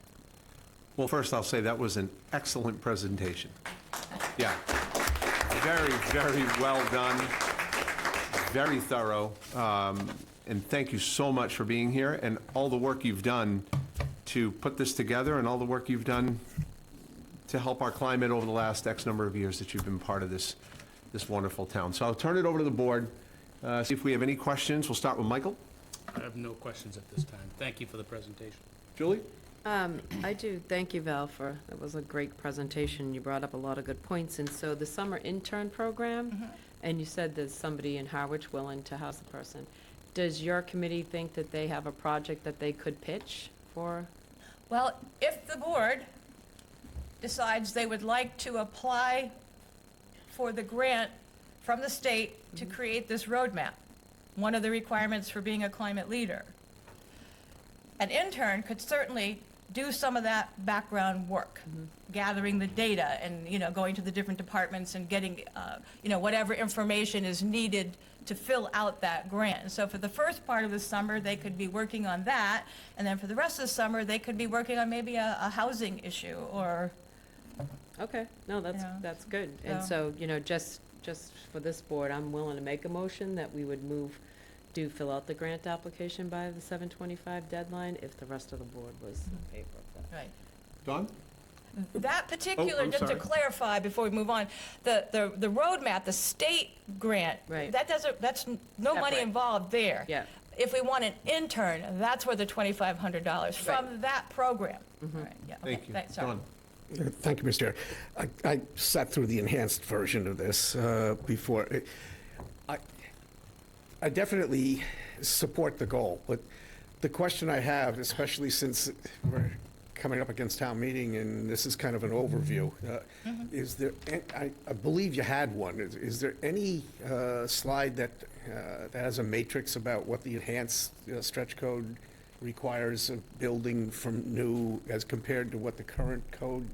A: Well, first I'll say that was an excellent presentation. Yeah, very, very well done, very thorough, and thank you so much for being here and all the work you've done to put this together and all the work you've done to help our climate over the last X number of years that you've been part of this wonderful town. So I'll turn it over to the board, see if we have any questions. We'll start with Michael.
C: I have no questions at this time. Thank you for the presentation.
A: Julie?
H: I do. Thank you, Val, that was a great presentation. You brought up a lot of good points. And so the summer intern program, and you said there's somebody in Harwich willing to house the person. Does your committee think that they have a project that they could pitch for?
J: Well, if the board decides they would like to apply for the grant from the state to create this roadmap, one of the requirements for being a climate leader, an intern could certainly do some of that background work, gathering the data and, going to the different departments and getting, whatever information is needed to fill out that grant. So for the first part of the summer, they could be working on that, and then for the rest of the summer, they could be working on maybe a housing issue or.
H: Okay, no, that's good. And so, just for this board, I'm willing to make a motion that we would fill out the grant application by the 7/25 deadline if the rest of the board was in favor of that.
J: Right.
A: Don?
J: That particular,
A: I'm
J: just to
A: sorry.
J: clarify before we move on, the roadmap, the state grant,
H: Right.
J: that's no money
H: Separate.
J: involved there.
H: Yeah.
J: If we want an intern, that's where the $2,500 from
H: Right.
J: that program. All right, yeah, okay,
A: Thank you.
J: thanks, sorry.
A: Don?
D: Thank you, Mr. Chair. I sat through the enhanced version of this before. I definitely support the goal, but the question I have, especially since we're coming up against town meeting and this is kind of an overview, is there, I believe you had one, is there any slide that has a matrix about what the enhanced stretch code requires of building from new as compared to what the current code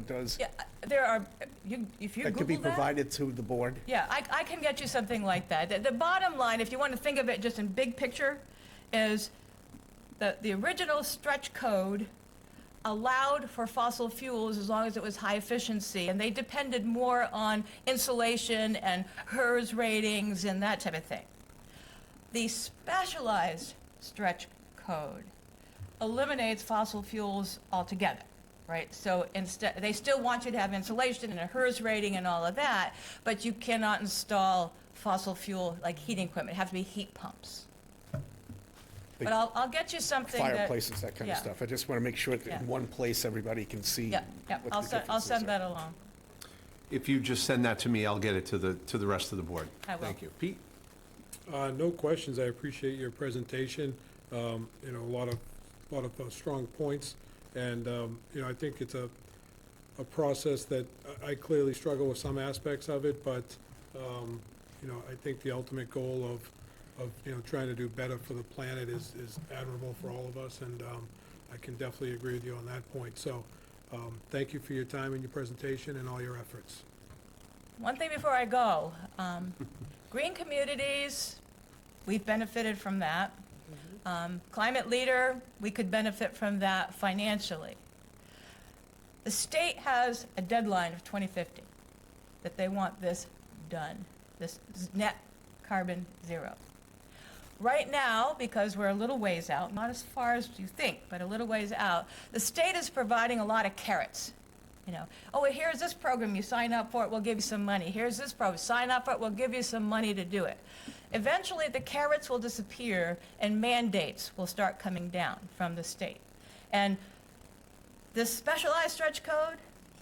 D: does?
J: Yeah, there are, if you
D: That could be
J: Google that.
D: provided to the board?
J: Yeah, I can get you something like that. The bottom line, if you want to think of it just in big picture, is the original stretch code allowed for fossil fuels as long as it was high efficiency, and they depended more on insulation and HERS ratings and that type of thing. The specialized stretch code eliminates fossil fuels altogether, right? So instead, they still want you to have insulation and a HERS rating and all of that, but you cannot install fossil fuel like heating equipment. It have to be heat pumps. But I'll get you something that.
D: Fireplaces, that kind of
J: yeah.
D: stuff. I just want to make sure that
J: Yeah.
D: in one place, everybody can see.
J: Yeah, yeah,
D: what the
J: I'll
D: differences
J: send
D: are.
J: that along.
A: If you just send that to me, I'll get it to the rest of the board.
J: I will.
A: Thank you. Pete?
B: No questions. I appreciate your presentation. A lot of strong points. And, I think it's a process that I clearly struggle with some aspects of it, but, I think the ultimate goal of trying to do better for the planet is admirable for all of us, and I can definitely agree with you on that point. So, thank you for your time and your presentation and all your efforts.
J: One thing before I go, green communities, we've benefited from that. Climate leader, we could benefit from that financially. The state has a deadline of 2050 that they want this done, this net carbon zero. Right now, because we're a little ways out, not as far as you think, but a little ways out, the state is providing a lot of carrots. Oh, well, here's this program, you sign up for it, we'll give you some money. Here's this program, sign up for it, we'll give you some money to do it. Eventually, the carrots will disappear and mandates will start coming down from the state. And this specialized stretch code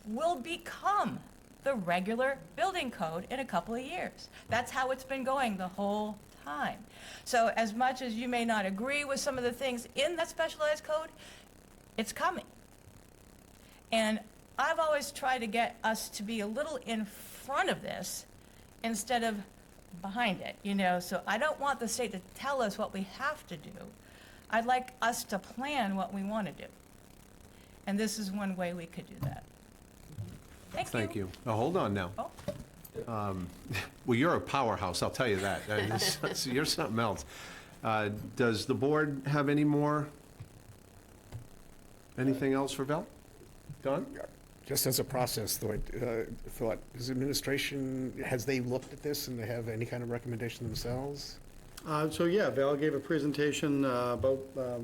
J: will become the regular building code in a couple of years. That's how it's been going the whole time. So as much as you may not agree with some of the things in that specialized code, it's coming. And I've always tried to get us to be a little in front of this instead of behind it, so I don't want the state to tell us what we have to do. I'd like us to plan what we want to do. And this is one way we could do that. Thank you.
A: Thank you. Now, hold on now.
J: Oh.
A: Well, you're a powerhouse, I'll tell you that. You're something else. Does the board have anything else for Val? Don?
D: Just as a process, thought, has administration, has they looked at this and they have any kind of recommendation themselves?
F: So yeah, Val gave a presentation about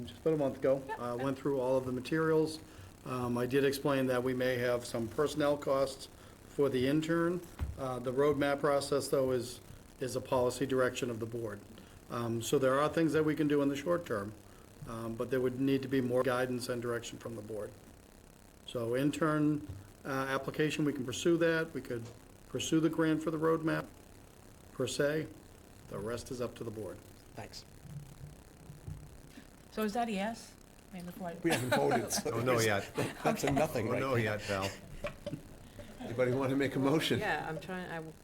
F: just about a month ago. Went through all of the materials. I did explain that we may have some personnel costs for the intern. The roadmap process, though, is a policy direction of the board. So there are things that we can do in the short term, but there would need to be more guidance and direction from the board. So intern application, we can pursue that. We could pursue the grant for the roadmap, per se. The rest is up to the board.
D: Thanks.
J: So is that a yes? I mean, before I-
D: We haven't voted, so
A: Don't know yet.
D: that's a nothing
A: Don't
D: right
A: know
D: now.
A: yet, Val. Anybody want to make a motion?
H: Yeah,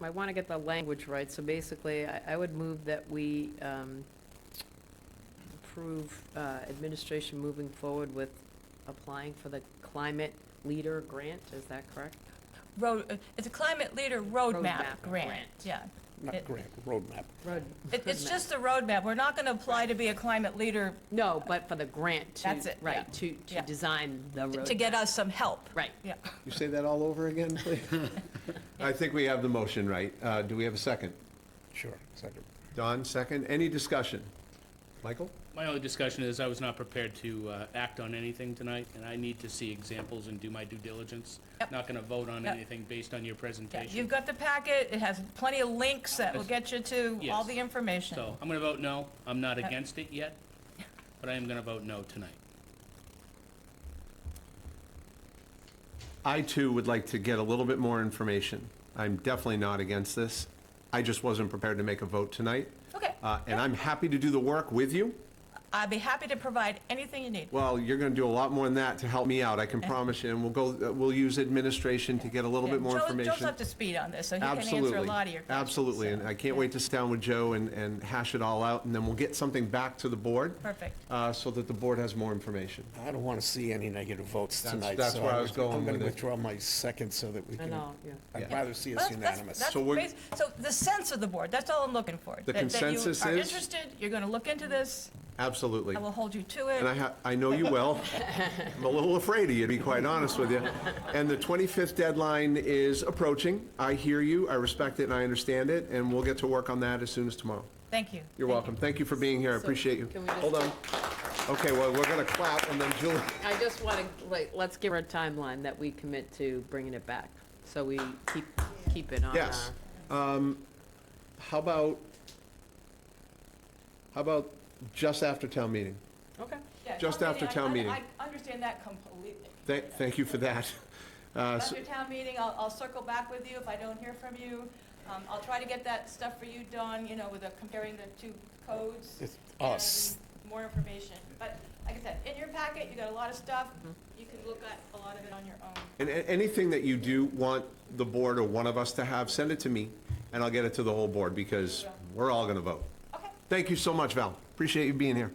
H: I want to get the language right, so basically, I would move that we approve administration moving forward with applying for the Climate Leader Grant, is that correct?
J: It's a climate leader roadmap grant,
H: grant.
J: yeah.
D: Not grant, roadmap.
J: It's just a roadmap. We're not going to apply to be a climate leader
H: No, but for the grant to.
J: That's it,
H: Right,
J: yeah.
H: to
J: Yeah.
H: design the road.
J: to get us some help.
H: Right.
J: Yeah.
A: You say that all over again, please? I think we have the motion right. Do we have a second?
D: Sure, second.
A: Don, second. Any discussion? Michael?
C: My only discussion is I was not prepared to act on anything tonight, and I need to see examples and do my due diligence.
J: Yep.
C: Not going to vote on
J: Yep.
C: anything based on your
J: Yeah,
C: presentation.
J: you've got the packet. It has plenty of links that will get you to all
C: Yes.
J: the information.
C: So I'm going to vote no. I'm not
J: Yep.
C: against it yet, but I am going to vote no tonight.
A: I, too, would like to get a little bit more information. I'm definitely not against this. I just wasn't prepared to make a vote tonight.
J: Okay.
A: And I'm happy to do the work with you.
J: I'd be happy to provide anything you need.
A: Well, you're going to do a lot more than that to help me out, I can promise you. And we'll use administration to get a little bit more
J: Joe's
A: information.
J: up to speed on this, so he can answer a
A: Absolutely.
J: lot of your questions.
A: Absolutely, and
J: so,
A: I can't
J: yeah.
A: wait to sit down with Joe and hash it all out, and then we'll get something back to the board,
J: Perfect.
A: so that the board has more information.
D: I don't want to see any negative votes
A: That's-
D: tonight.
A: that's
D: so
A: where I was going
D: I'm going
A: with
D: to
A: it.
D: withdraw my second so that we
H: I
D: can,
H: know, yeah.
D: I'd
A: Yeah.
D: rather see
J: Well,
D: us unanimous.
J: That's
A: So we're-
J: basi- so the sense of the board, that's all I'm looking for.
A: The consensus
J: That you are
A: is-
J: interested, you're going to look into this,
A: Absolutely.
J: I will hold you to
A: And
J: it.
A: I know you will. I'm a little afraid of you, to be quite honest with you. And the 25th deadline is approaching. I hear you, I respect it, and I understand it, and we'll get to work on that as soon as tomorrow.
J: Thank you.
A: You're
J: Thank
A: welcome. Thank you for being here, I
H: So,
A: appreciate you.
H: can we just-
A: Hold on. Okay, well, we're going to clap, and then Julie.
H: I just want to, let's give her a timeline that we commit to bringing it back, so we keep it on.
A: Yes. How about just after town meeting?
H: Okay.
J: Yeah,
A: Just after town meeting.
J: I understand that completely.
A: Thank you for that.
J: After town meeting, I'll circle back with you if I don't hear from you. I'll try to get that stuff for you done, with comparing the two codes.
D: It's us.
J: and more information. But like I said, in your packet, you got a lot of stuff. You can look at a lot of it on your own.
A: And anything that you do want the board or one of us to have, send it to me, and I'll get it to the whole board, because we're all going to vote.
J: Okay.
A: Thank you so much, Val. Appreciate you being here.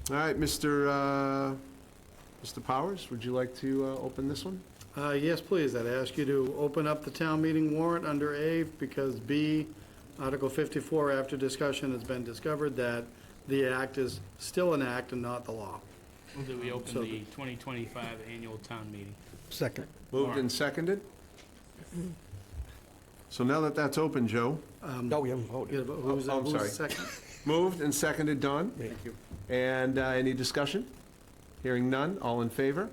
A: All right, Mr. Powers, would you like to open this one?
F: Yes, please. I'd ask you to open up the town meeting warrant under A, because B, Article 54, after discussion, has been discovered that the act is still an act and not the law.
C: Move that we open
F: So-
C: the 2025 annual town meeting.
D: Second.
A: Moved and seconded? So now that that's open, Joe,
D: No, we haven't voted.
F: Who's
A: I'm sorry.
F: the second?
A: moved and seconded, Don?
F: Thank you.
A: And any discussion? Hearing none, all in favor?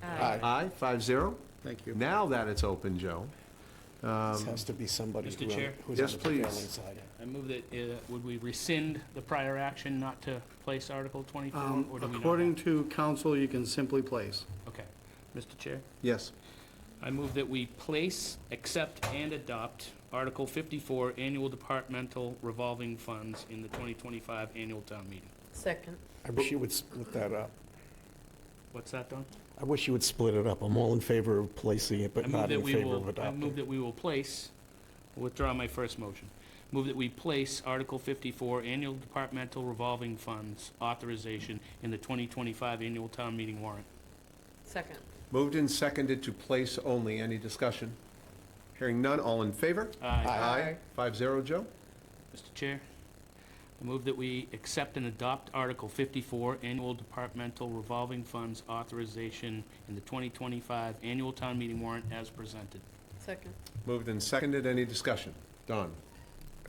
D: Aye.
A: Aye, 5-0.
F: Thank you.
A: Now that it's open, Joe,
D: This has to be somebody
C: Mr. Chair?
D: who's
A: Yes,
D: on the
A: please.
D: prevailing side.
C: I move that, would we rescind the prior action not to place Article 24, or do we not?
F: According to council, you can simply place.
C: Okay. Mr. Chair?
A: yes.
C: I move that we place, accept, and adopt Article 54, annual departmental revolving funds in the 2025 annual town meeting.
H: Second.
D: I wish you would split that up.
C: What's that, Don?
D: I wish you would split it up. I'm all in favor of placing it,
C: I
D: but
C: move
D: not
C: that
D: in
C: we
D: favor
C: will.
D: of
C: I
D: adopting.
C: move that we will place, withdraw my first motion. Move that we place Article 54, annual departmental revolving funds authorization in the 2025 annual town meeting warrant.
H: Second.
A: Moved and seconded to place only. Any discussion? Hearing none, all in favor?
C: Aye.
A: 5-0, Joe?
C: Mr. Chair, I move that we accept and adopt Article 54, annual departmental revolving funds authorization in the 2025 annual town meeting warrant as presented.
H: Second.
A: Moved and seconded. Any discussion? Don?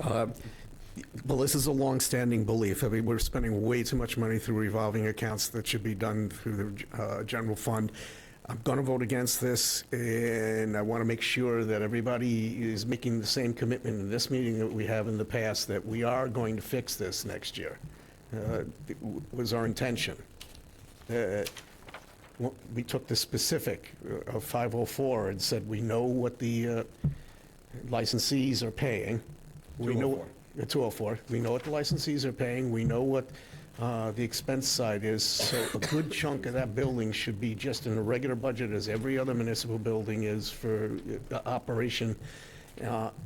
D: Well, this is a longstanding belief. I mean, we're spending way too much money through revolving accounts that should be done through the general fund. I'm going to vote against this, and I want to make sure that everybody is making the same commitment in this meeting that we have in the past, that we are going to fix this next year. It was our intention. We took the specific of 504 and said, we know what the licensees are paying. We know 204. We know what the licensees are paying. We know what the expense side is. So a good chunk of that building should be just in a regular budget as every other municipal building is for operation.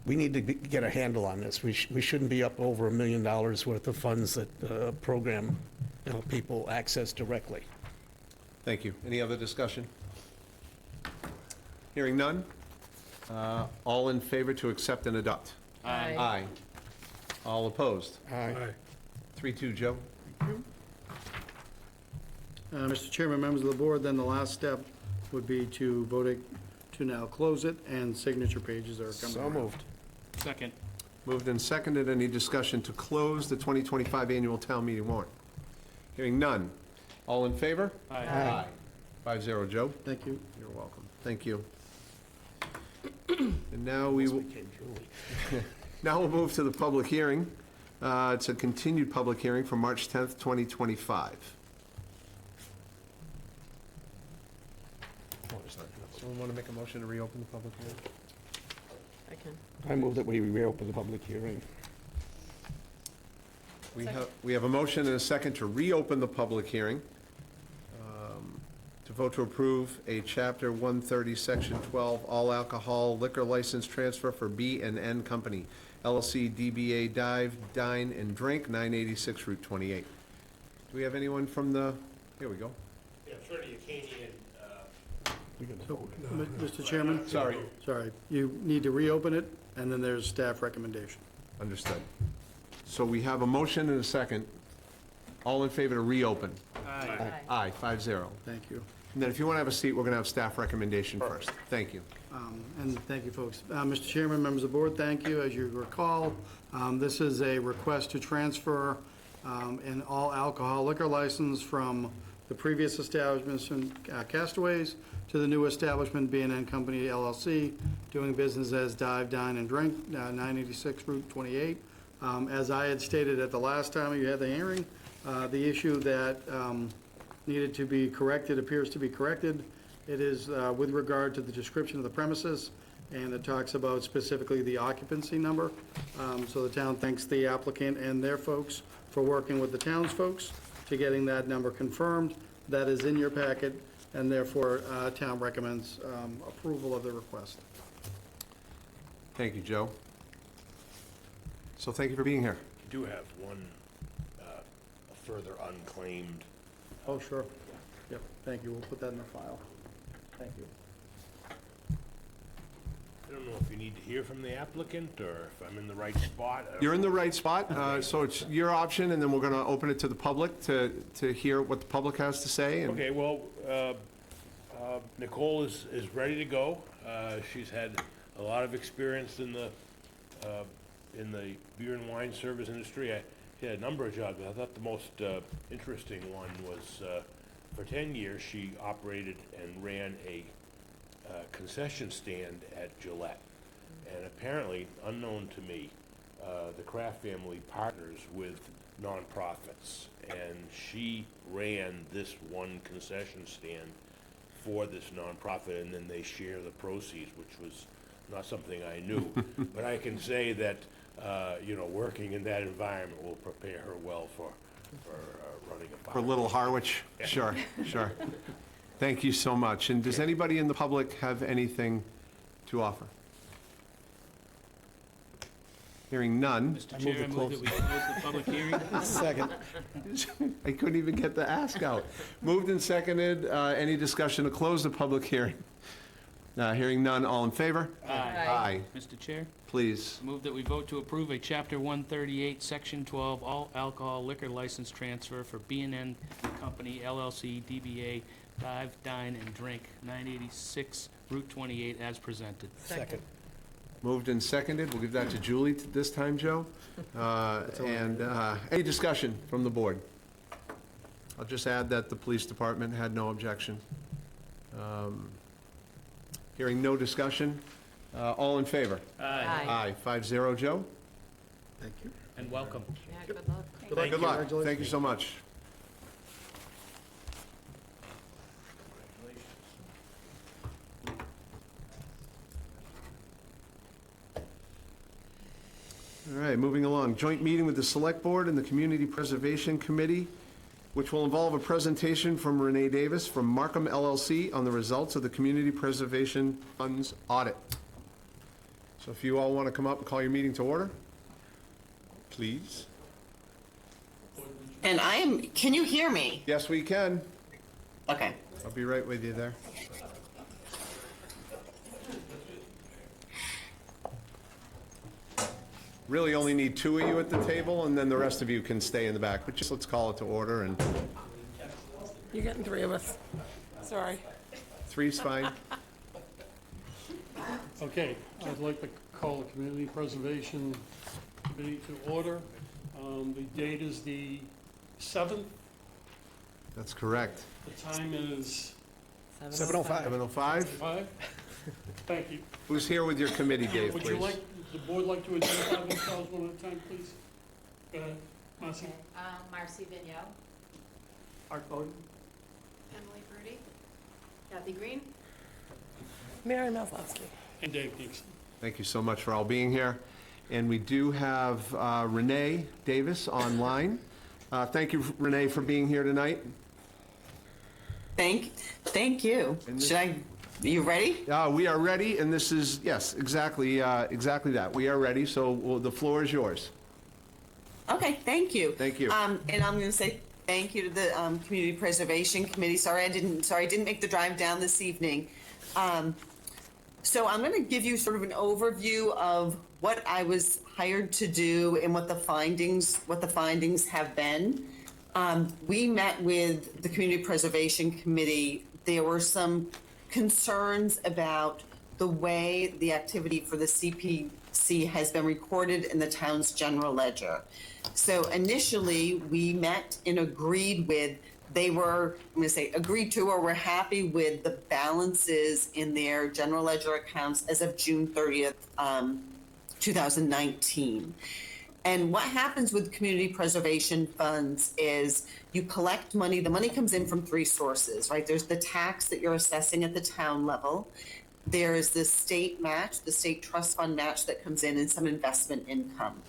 D: We need to get a handle on this. We shouldn't be up over $1 million worth of funds that program people access directly.
A: Thank you. Any other discussion? Hearing none? All in favor to accept and adopt?
H: Aye.
A: Aye. All opposed?
D: Aye.
A: 3-2, Joe?
F: Mr. Chairman, members of the board, then the last step would be to vote it, to now close it, and signature pages are coming
D: So
F: around.
D: moved.
C: Second.
A: Moved and seconded. Any discussion to close the 2025 annual town meeting warrant? Hearing none. All in favor?
C: Aye.
A: 5-0, Joe?
F: Thank you.
A: You're welcome. Thank you. And now we will, now we'll move to the public hearing. It's a continued public hearing for March 10th, 2025. Someone want to make a motion to reopen the public hearing?
H: I can.
D: I move that we reopen the public hearing.
A: We have a motion and a second to reopen the public hearing, to vote to approve a Chapter 130, Section 12, all alcohol liquor license transfer for B&N Company, LLC DBA Dive, Dine, and Drink, 986 Route 28. Do we have anyone from the, here we go.
K: Yeah, Trinity Acadian,
F: Mr. Chairman?
A: Sorry.
F: Sorry, you need to reopen it, and then there's staff recommendation.
A: Understood. So we have a motion and a second. All in favor to reopen?
C: Aye.
A: Aye, 5-0.
F: Thank you.
A: And then if you want to have a seat, we're going to have staff recommendation first. Thank you.
F: And thank you, folks. Mr. Chairman, members of the board, thank you. As you recall, this is a request to transfer an all alcohol liquor license from the previous establishments in Castaways to the new establishment, B&N Company LLC, doing business as Dive, Dine, and Drink, 986 Route 28. As I had stated at the last time you had the hearing, the issue that needed to be corrected appears to be corrected. It is with regard to the description of the premises and it talks about specifically the occupancy number. So the town thanks the applicant and their folks for working with the town's folks to getting that number confirmed. That is in your packet, and therefore, town recommends approval of the request.
A: Thank you, Joe. So thank you for being here.
K: You do have one a further unclaimed.
F: Oh, sure. Yep, thank you. We'll put that in the file. Thank you.
K: I don't know if you need to hear from the applicant or if I'm in the right spot.
A: You're in the right spot, so it's your option, and then we're going to open it to the public to hear what the public has to say. And
K: Okay, well, Nicole is ready to go. She's had a lot of experience in the beer and wine service industry. She had a number of jobs. I thought the most interesting one was, for 10 years, she operated and ran a concession stand at Gillette. And apparently, unknown to me, the Kraft family partners with nonprofits. And she ran this one concession stand for this nonprofit, and then they share the proceeds, which was not something I knew. But I can say that, working in that environment will prepare her well for running a bar.
A: for Little Harwich, sure. Thank you so much. And does anybody in the public have anything to offer? Hearing none.
C: Mr. Chair, I move that we close the public hearing.
D: Second.
A: I couldn't even get the ask out. Moved and seconded. Any discussion to close the public hearing? Hearing none, all in favor? Aye.
C: Mr. Chair,
A: Please.
C: move that we vote to approve a Chapter 138, Section 12, all alcohol liquor license transfer for B&N Company LLC, DBA Dive, Dine, and Drink, 986 Route 28, as presented.
D: Second.
A: Moved and seconded. We'll give that to Julie this time, Joe. And any discussion from the board? I'll just add that the police department had no objection. Hearing no discussion, all in favor?
C: Aye.
A: Aye, 5-0, Joe?
F: Thank you.
C: And welcome.
H: Yeah, good luck.
A: Good luck.
F: Congratulations.
A: Thank you so much. All right, moving along. Joint meeting with the Select Board and the Community Preservation Committee, which will involve a presentation from Renee Davis from Markham LLC on the results of the Community Preservation Funds audit. So if you all want to come up and call your meeting to order, please.
L: And can you hear me?
A: Yes, we can.
L: Okay.
A: I'll be right with you there. Really only need two of you at the table, and then the rest of you can stay in the back. But just let's call it to order, and
L: You're getting three of us. Sorry.
A: three's fine.
M: Okay, I'd like to call the Community Preservation Committee to order. The date is the 7th.
A: That's correct.
M: The time is
D: 7:05.
A: 7:05.
M: 5. Thank you.
A: Who's here with your committee, Dave,
M: Would you
A: please?
M: like, the board like to identify themselves one at a time, please? Go ahead, Marcy.
E: Marcy Vigneault.
M: Art Bowden.
E: Emily Brody. Kathy Green.
L: Mary Maslowski.
M: And Dave Dixon.
A: Thank you so much for all being here. And we do have Renee Davis online. Thank you, Renee, for being here tonight.
L: Thank you.
A: And this-
L: You ready?
A: We are ready, and this is, yes, exactly that. We are ready, so the floor is yours.
L: Okay, thank you.
A: Thank you.
L: And I'm going to say thank you to the Community Preservation Committee. Sorry I didn't make the drive down this evening. So I'm going to give you sort of an overview of what I was hired to do and what the findings have been. We met with the Community Preservation Committee. There were some concerns about the way the activity for the CPC has been recorded in the town's general ledger. So initially, we met and agreed to or were happy with the balances in their general ledger accounts as of June 30th, 2019. And what happens with community preservation funds is you collect money. The money comes in from three sources, right? There's the tax that you're assessing at the town level. there is this state match, the state trust fund match that comes in, and some investment income.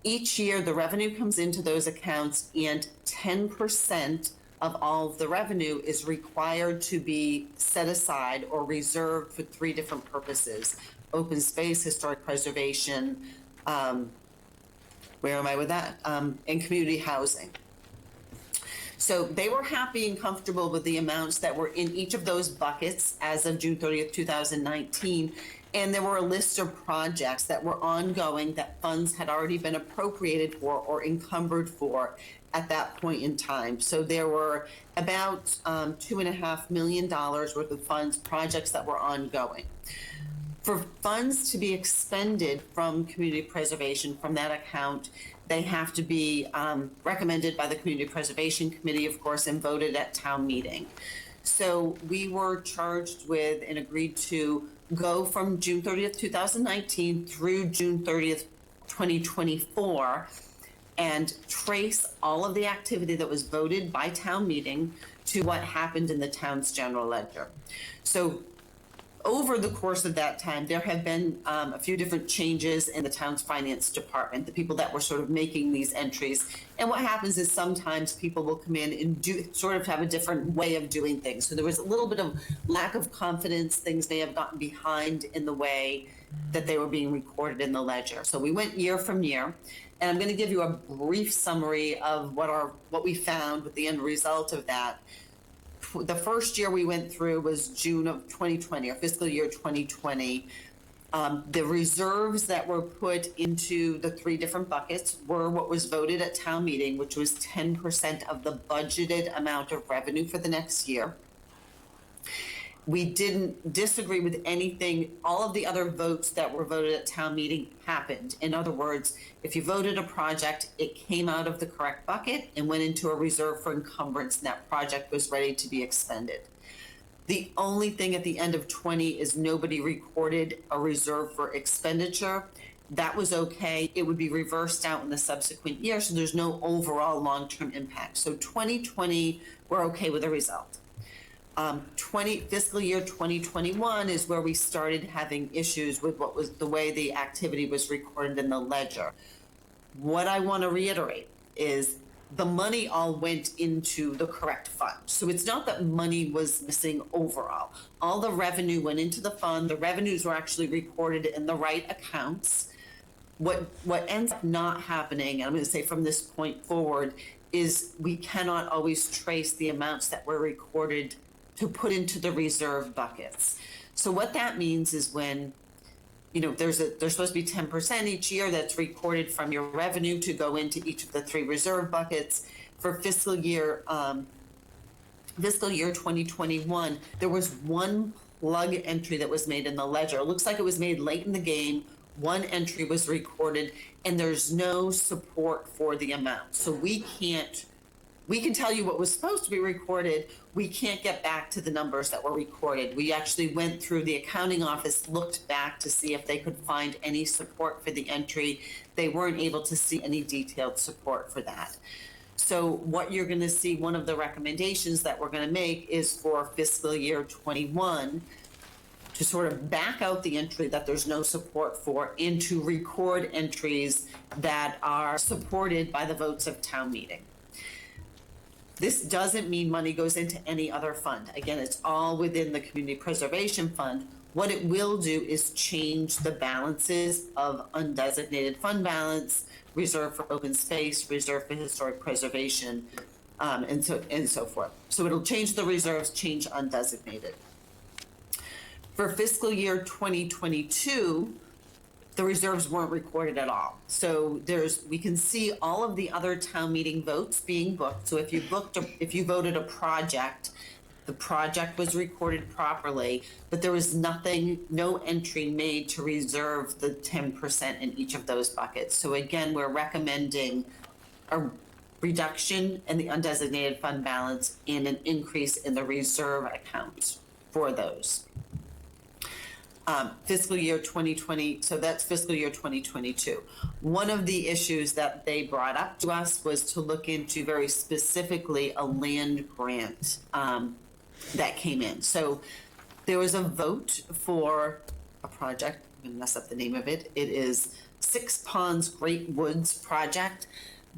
L: Each year, the revenue comes into those accounts, and 10% of all of the revenue is required to be set aside or reserved for three different purposes: open space, historic preservation, where am I with that? And community housing. So they were happy and comfortable with the amounts that were in each of those buckets as of June 30th, 2019. And there were a list of projects that were ongoing that funds had already been appropriated for or encumbered for at that point in time. So there were about $2.5 million worth of funds, projects that were ongoing. For funds to be expended from community preservation from that account, they have to be recommended by the Community Preservation Committee, of course, and voted at town meeting. So we were charged with and agreed to go from June 30th, 2019 through June 30th, 2024, and trace all of the activity that was voted by town meeting to what happened in the town's general ledger. So over the course of that time, there have been a few different changes in the town's finance department, the people that were sort of making these entries. And what happens is sometimes people will come in and sort of have a different way of doing things. So there was a little bit of lack of confidence. Things may have gotten behind in the way that they were being recorded in the ledger. So we went year from year. And I'm going to give you a brief summary of what we found with the end result of that. The first year we went through was June of 2020, or fiscal year 2020. The reserves that were put into the three different buckets were what was voted at town meeting, which was 10% of the budgeted amount of revenue for the next year. We didn't disagree with anything. All of the other votes that were voted at town meeting happened. In other words, if you voted a project, it came out of the correct bucket and went into a reserve for encumbrance, and that project was ready to be expended. The only thing at the end of 20 is nobody recorded a reserve for expenditure. That was okay. It would be reversed out in the subsequent year, so there's no overall long-term impact. So 2020, we're okay with the result. Fiscal year 2021 is where we started having issues with what was the way the activity was recorded in the ledger. What I want to reiterate is the money all went into the correct fund. So it's not that money was missing overall. All the revenue went into the fund. The revenues were actually recorded in the right accounts. What ends up not happening, and I'm going to say from this point forward, is we cannot always trace the amounts that were recorded to put into the reserve buckets. So what that means is when, there's supposed to be 10% each year that's recorded from your revenue to go into each of the three reserve buckets. For fiscal year 2021, there was one plug entry that was made in the ledger. It looks like it was made late in the game. One entry was recorded, and there's no support for the amount. So we can tell you what was supposed to be recorded. We can't get back to the numbers that were recorded. We actually went through the accounting office, looked back to see if they could find any support for the entry. They weren't able to see any detailed support for that. So what you're going to see, one of the recommendations that we're going to make is for fiscal year 21 to sort of back out the entry that there's no support for and to record entries that are supported by the votes of town meeting. This doesn't mean money goes into any other fund. Again, it's all within the Community Preservation Fund. What it will do is change the balances of undesignated fund balance, reserve for open space, reserve for historic preservation, and so forth. So it'll change the reserves, change undesignated. For fiscal year 2022, the reserves weren't recorded at all. So we can see all of the other town meeting votes being booked. So if you voted a project, the project was recorded properly, but there was no entry made to reserve the 10% in each of those buckets. So again, we're recommending a reduction in the undesignated fund balance and an increase in the reserve accounts for those. Fiscal year 2020, so that's fiscal year 2022. One of the issues that they brought up to us was to look into very specifically a land grant that came in. So There was a vote for a project, I'm gonna mess up the name of it. It is Six Ponds Great Woods Project.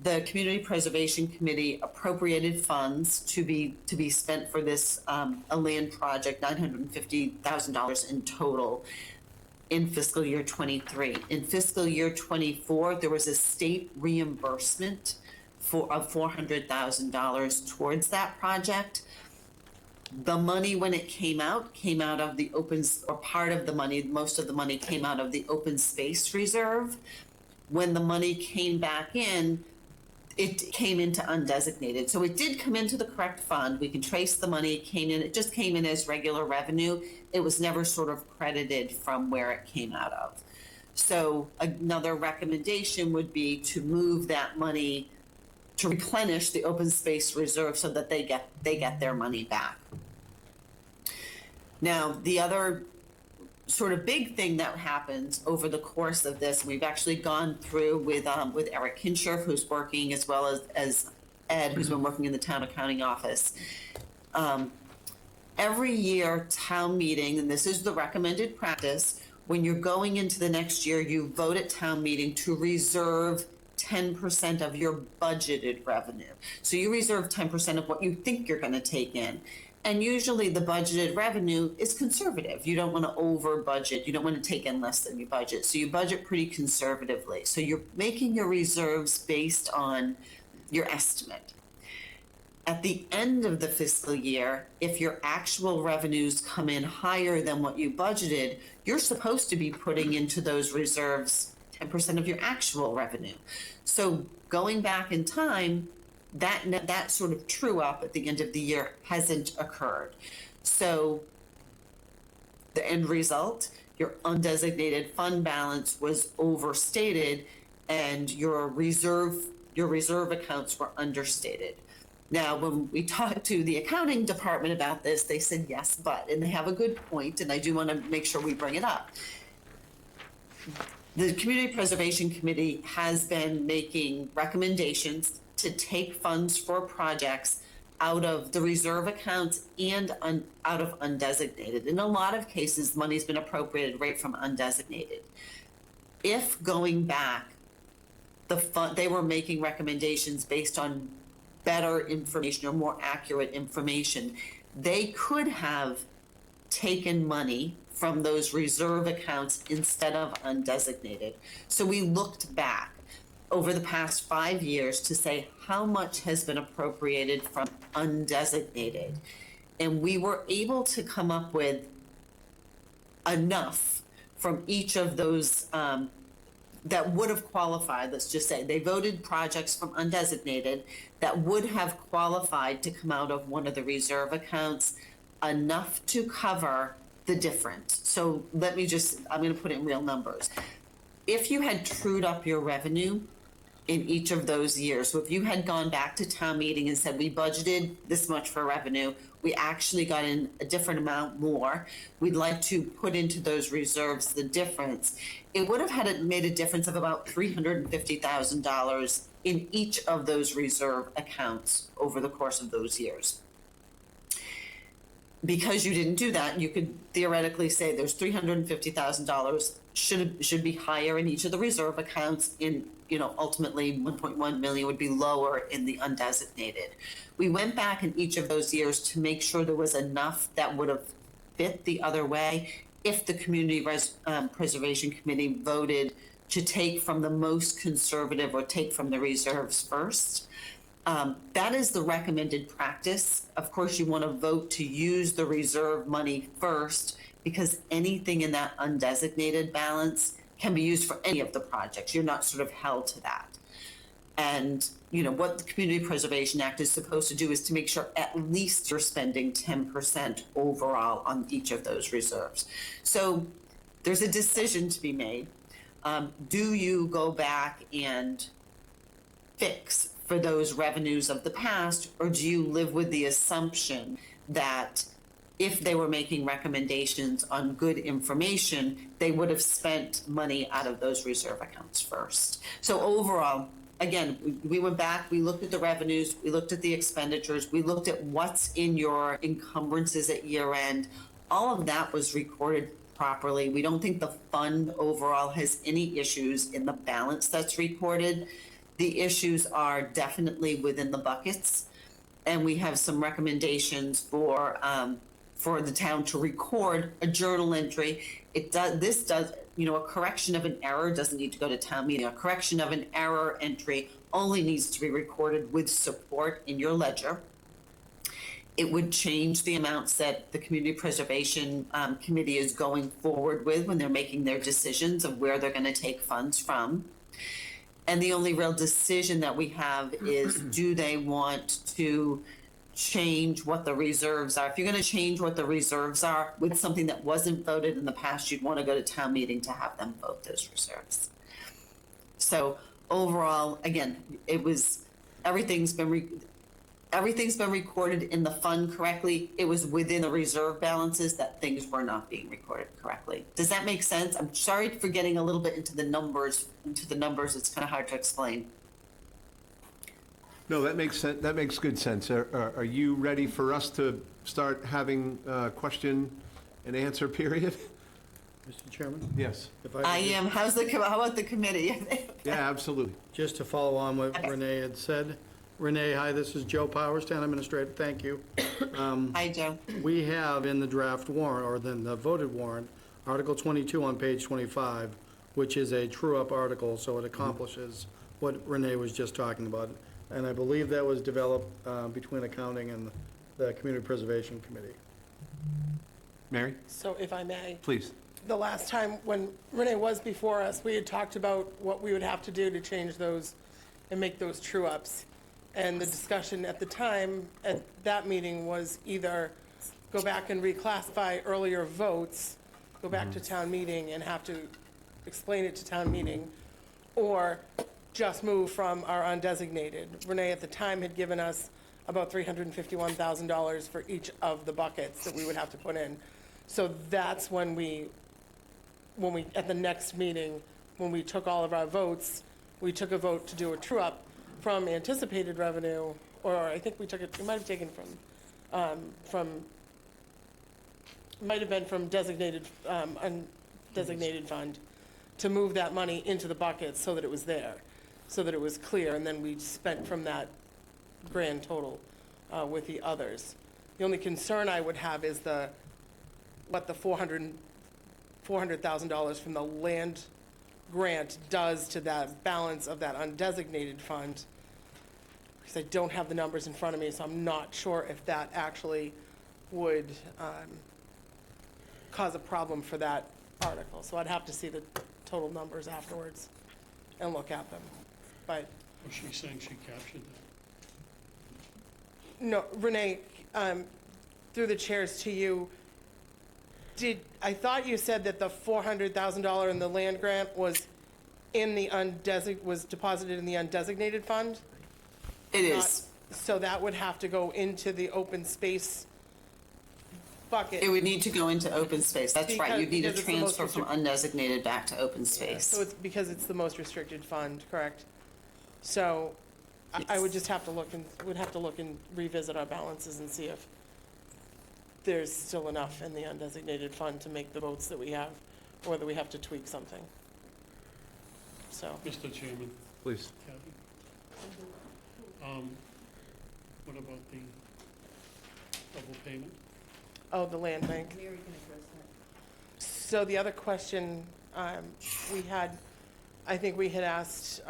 L: The Community Preservation Committee appropriated funds to be spent for this, a land project, $950,000 in total in fiscal year '23. In fiscal year '24, there was a state reimbursement of $400,000 towards that project. The money, when it came out of the part of the money, most of the money came out of the open space reserve. When the money came back in, it came into undesignated. So it did come into the correct fund. We can trace the money, it just came in as regular revenue. It was never sort of credited from where it came out of. So another recommendation would be to move that money to replenish the open space reserve so that they get their money back. Now, the other sort of big thing that happens over the course of this, we've actually gone through with Eric Hinscherf, who's working, as well as Ed, who's been working in the town accounting office. Every year, town meeting, and this is the recommended practice, when you're going into the next year, you vote at town meeting to reserve 10% of your budgeted revenue. So you reserve 10% of what you think you're going to take in. And usually the budgeted revenue is conservative. You don't want to over budget. You don't want to take in less than your budget. So you budget pretty conservatively. So you're making your reserves based on your estimate. At the end of the fiscal year, if your actual revenues come in higher than what you budgeted, you're supposed to be putting into those reserves 10% of your actual revenue. So going back in time, that sort of true up at the end of the year hasn't occurred. So the end result, your undesignated fund balance was overstated and your reserve accounts were understated. Now, when we talked to the accounting department about this, they said yes, but, and they have a good point, and I do want to make sure we bring it up. The Community Preservation Committee has been making recommendations to take funds for projects out of the reserve accounts and out of undesignated. In a lot of cases, money's been appropriated right from undesignated. If going back, they were making recommendations based on better information or more accurate information, they could have taken money from those reserve accounts instead of undesignated. So we looked back over the past 5 years to say how much has been appropriated from undesignated. And we were able to come up with enough from each of those that would have qualified. Let's just say they voted projects from undesignated that would have qualified to come out of one of the reserve accounts, enough to cover the difference. So I'm going to put it in real numbers. If you had trued up your revenue in each of those years, so if you had gone back to town meeting and said, we budgeted this much for revenue, we actually got in a different amount more, we'd like to put into those reserves the difference, it would have made a difference of about $350,000 in each of those reserve accounts over the course of those years. Because you didn't do that, you could theoretically say there's $350,000 should be higher in each of the reserve accounts. Ultimately 1.1 million would be lower in the undesignated. We went back in each of those years to make sure there was enough that would have fit the other way if the Community Preservation Committee voted to take from the most conservative or take from the reserves first. That is the recommended practice. Of course, you want to vote to use the reserve money first because anything in that undesignated balance can be used for any of the projects. You're not sort of held to that. And, what the Community Preservation Act is supposed to do is to make sure at least you're spending 10% overall on each of those reserves. So there's a decision to be made. Do you go back and fix for those revenues of the past, or do you live with the assumption that if they were making recommendations on good information, they would have spent money out of those reserve accounts first? So overall, again, we went back, we looked at the revenues, we looked at the expenditures, we looked at what's in your encumbrances at year end. All of that was recorded properly. We don't think the fund overall has any issues in the balance that's recorded. The issues are definitely within the buckets, and we have some recommendations for the town to record a journal entry. This does, a correction of an error doesn't need to go to town meeting. A correction of an error entry only needs to be recorded with support in your ledger. It would change the amounts that the Community Preservation Committee is going forward with when they're making their decisions of where they're going to take funds from. And the only real decision that we have is, do they want to change what the reserves are? If you're going to change what the reserves are with something that wasn't voted in the past, you'd want to go to town meeting to have them vote those reserves. So overall, again, everything's been recorded in the fund correctly. It was within the reserve balances that things were not being recorded correctly. Does that make sense? I'm sorry for getting a little bit into the numbers. It's kind of hard to explain.
A: No, that makes sense. That makes good sense. Are you ready for us to start having a question and answer period?
F: Mr. Chairman?
A: Yes.
F: If
L: I
F: could
L: am. How about the committee?
A: Yeah, absolutely.
F: Just to follow on what Renee had said. Renee, hi, this is Joe Powers, Town Administrator. Thank you.
L: Hi, Joe.
F: We have in the draft warrant, or then the voted warrant, Article 22 on page 25, which is a true-up article, so it accomplishes what Renee was just talking about. And I believe that was developed between accounting and the Community Preservation Committee.
A: Mary,
N: So if I may,
A: please.
N: the last time when Renee was before us, we had talked about what we would have to do to change those and make those true-ups. And the discussion at the time, at that meeting, was either go back and reclassify earlier votes, go back to town meeting and have to explain it to town meeting, or just move from our undesignated. Renee at the time had given us about $351,000 for each of the buckets that we would have to put in. So that's when we, at the next meeting, when we took all of our votes, we took a vote to do a true-up from anticipated revenue, or I think we might have taken might have been from designated, undesignated fund, to move that money into the buckets so that it was there, so that it was clear, and then we spent from that grand total with the others. The only concern I would have is what the $400,000 from the land grant does to that balance of that undesignated fund, because I don't have the numbers in front of me, so I'm not sure if that actually would cause a problem for that article. So I'd have to see the total numbers afterwards and look at them. But
M: Was she saying she captured that?
N: no, Renee, through the chairs to you, I thought you said that the $400,000 in the land grant was was deposited in the undesignated fund?
L: It is.
N: So that would have to go into the open space bucket.
L: It would need to go into open space. That's right. You'd need a
N: Because it's the most
L: transfer from undesignated back to open space.
N: So it's because it's the most restricted fund, correct? So I would just have to look and revisit our balances and see if there's still enough in the undesignated fund to make the votes that we have, or whether we have to tweak something. So,
M: Mr. Chairman,
A: Please.
M: Kathy? What about the double payment?
N: oh, the land bank. So the other question we had, I think we had asked,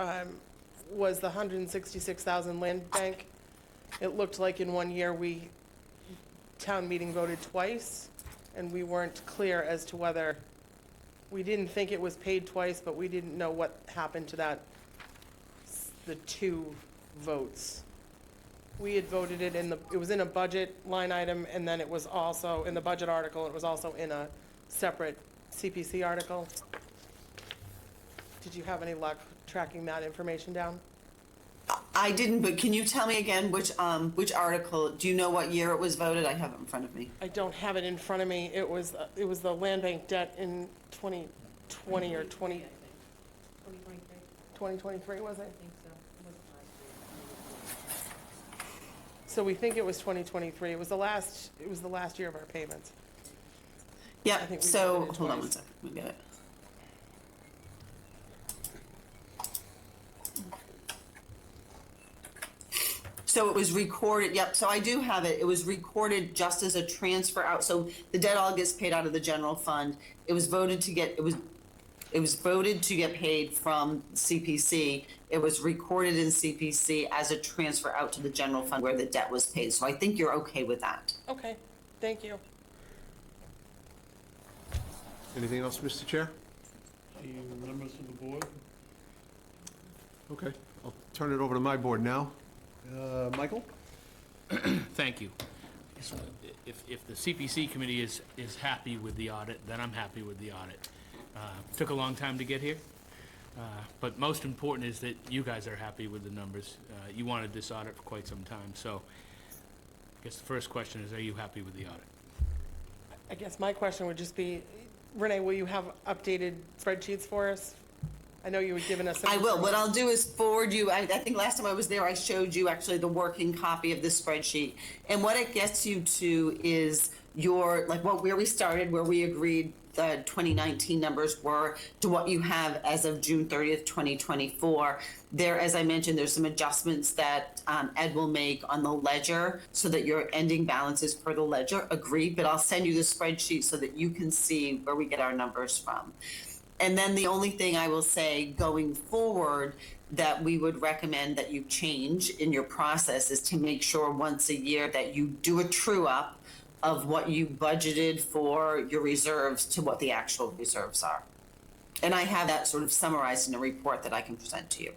N: was the 166,000 land bank. It looked like in one year town meeting voted twice, and we weren't clear as to whether, we didn't think it was paid twice, but we didn't know what happened to the two votes. We had voted it it was in a budget line item, and then it was also in the budget article, it was also in a separate CPC article. Did you have any luck tracking that information down?
L: I didn't, but can you tell me again which article? Do you know what year it was voted? I have it in front of me.
N: I don't have it in front of me. It was the land bank debt in 2020 or 2023, was it? I think so. So we think it was 2023. It was the last year of our payments.
L: Yep,
N: think we
L: so,
N: did it
L: hold on
N: twice.
L: one second, we get it. So it was recorded, yep, so I do have it. It was recorded just as a transfer out, so the debt all gets paid out of the general fund. It was voted to get, it was voted to get paid from CPC. It was recorded in CPC as a transfer out to the general fund where the debt was paid. So I think you're okay with that.
N: Okay, thank you.
A: Anything else, Mr. Chair?
M: The members of the board?
A: Okay, I'll turn it over to my board now. Michael?
C: Thank you. If the CPC committee is happy with the audit, then I'm happy with the audit. Took a long time to get here, but most important is that you guys are happy with the numbers. You wanted this audit for quite some time, so I guess the first question is, are you happy with the audit?
N: I guess my question would just be, Renee, will you have updated spreadsheets for us? I know you had given us some.
L: I will. What I'll do is forward you, I think last time I was there, I showed you actually the working copy of the spreadsheet. And what it gets you to is your, like where we started, where we agreed the 2019 numbers were to what you have as of June 30th, 2024. There, as I mentioned, there's some adjustments that Ed will make on the ledger so that your ending balances per the ledger agreed, but I'll send you the spreadsheet so that you can see where we get our numbers from. And then the only thing I will say going forward that we would recommend that you change in your process is to make sure once a year that you do a true up of what you budgeted for your reserves to what the actual reserves are. And I have that sort of summarized in a report that I can present to you.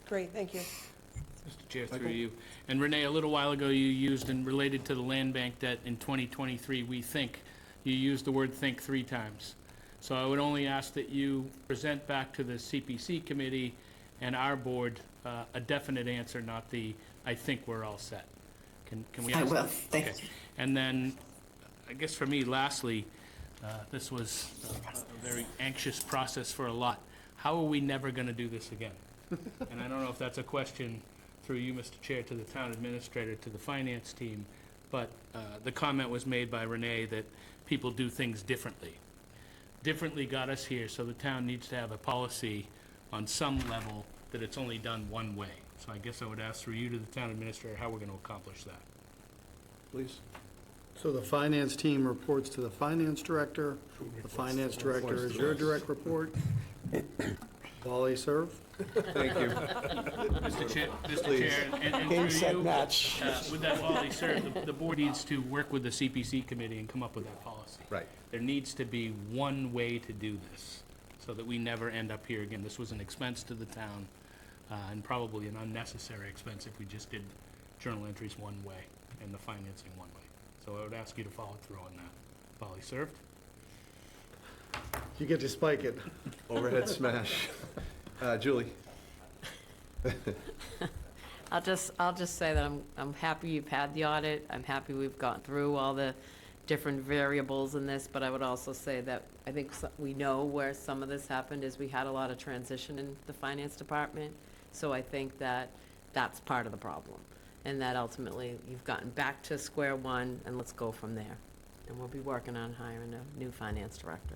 N: Great, thank you.
C: Mr. Chair, through you. And Renee, a little while ago, you used, and related to the land bank debt in 2023, we think, you used the word think 3 times. So I would only ask that you present back to the CPC committee and our board a definite answer, not the, I think we're all set. Can we ask
L: I will,
C: that?
L: thank
C: Okay.
L: you.
C: And then, I guess for me, lastly, this was a very anxious process for a lot. How are we never going to do this again? And I don't know if that's a question through you, Mr. Chair, to the town administrator, to the finance team, but the comment was made by Renee that people do things differently. Differently got us here, so the town needs to have a policy on some level that it's only done one way. So I guess I would ask through you to the town administrator how we're going to accomplish that.
A: Please.
F: So the finance team reports to the finance director. The finance director is your direct report. Volley serve.
A: Thank you.
C: Mr. Chair, and through you, with that volley served, the board needs to work with the CPC committee and come up with that policy.
A: Right.
C: There needs to be one way to do this, so that we never end up here again. This was an expense to the town, and probably an unnecessary expense if we just did journal entries one way and the financing one way. So I would ask you to follow through on that. Volley served?
F: You get to spike it.
A: Overhead smash. Julie?
H: I'll just say that I'm happy you've had the audit. I'm happy we've gone through all the different variables in this, but I would also say that I think we know where some of this happened is we had a lot of transition in the finance department. So I think that that's part of the problem. And that ultimately you've gotten back to square one, and let's go from there. And we'll be working on hiring a new finance director.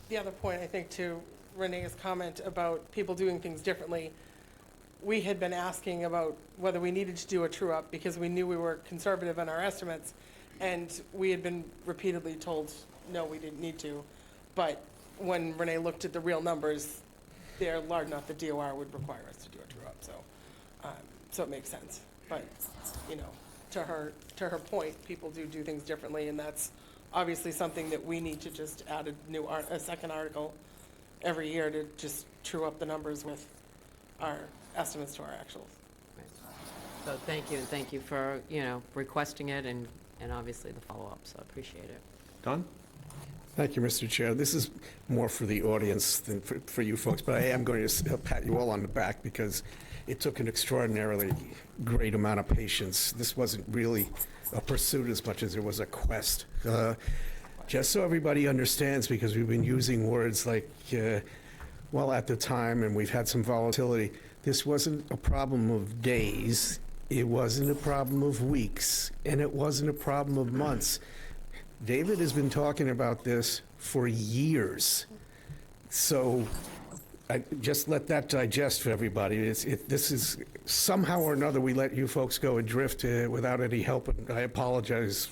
N: The other point, I think, to Renee's comment about people doing things differently, we had been asking about whether we needed to do a true-up because we knew we were conservative in our estimates, and we had been repeatedly told, no, we didn't need to. But when Renee looked at the real numbers, they're large enough that DOR would require us to do a true-up, so it makes sense. But, you know, to her point, people do things differently, and that's obviously something that we need to just add a second article every year to just true up the numbers with our estimates to our actuals.
H: So thank you, and thank you for, requesting it and obviously the follow-up, so I appreciate it.
A: Don?
D: Thank you, Mr. Chair. This is more for the audience than for you folks, but I am going to pat you all on the back because it took an extraordinarily great amount of patience. This wasn't really a pursuit as much as it was a quest. Just so everybody understands, because we've been using words like, well, at the time, and we've had some volatility, this wasn't a problem of days, it wasn't a problem of weeks, and it wasn't a problem of months. David has been talking about this for years. So I just let that digest for everybody. This is, somehow or another, we let you folks go adrift without any help, and I apologize,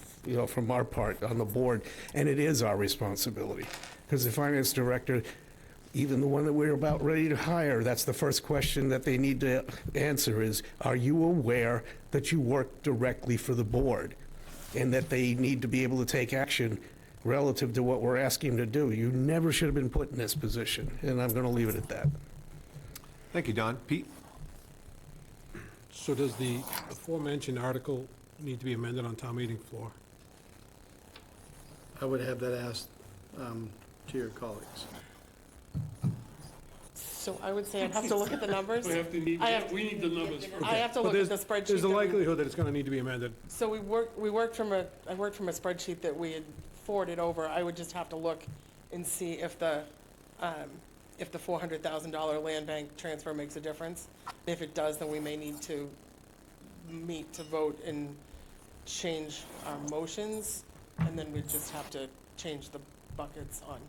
D: from our part on the board, and it is our responsibility. Because the finance director, even the one that we're about ready to hire, that's the first question that they need to answer is, are you aware that you work directly for the board? And that they need to be able to take action relative to what we're asking them to do. You never should have been put in this position, and I'm going to leave it at that.
A: Thank you, Don. Pete?
B: So does the aforementioned article need to be amended on town meeting floor?
F: I would have that asked to your colleagues.
N: So I would say I'd have to look at the numbers.
M: We need the numbers first.
N: I have to
B: But
N: look at the spreadsheet.
B: There's a
N: that we-
B: likelihood that it's going to need to be amended.
N: So I worked from a spreadsheet that we had forwarded over. I would just have to look and see if the $400,000 land bank transfer makes a difference. If it does, then we may need to meet to vote and change our motions, and then we'd just have to change the buckets on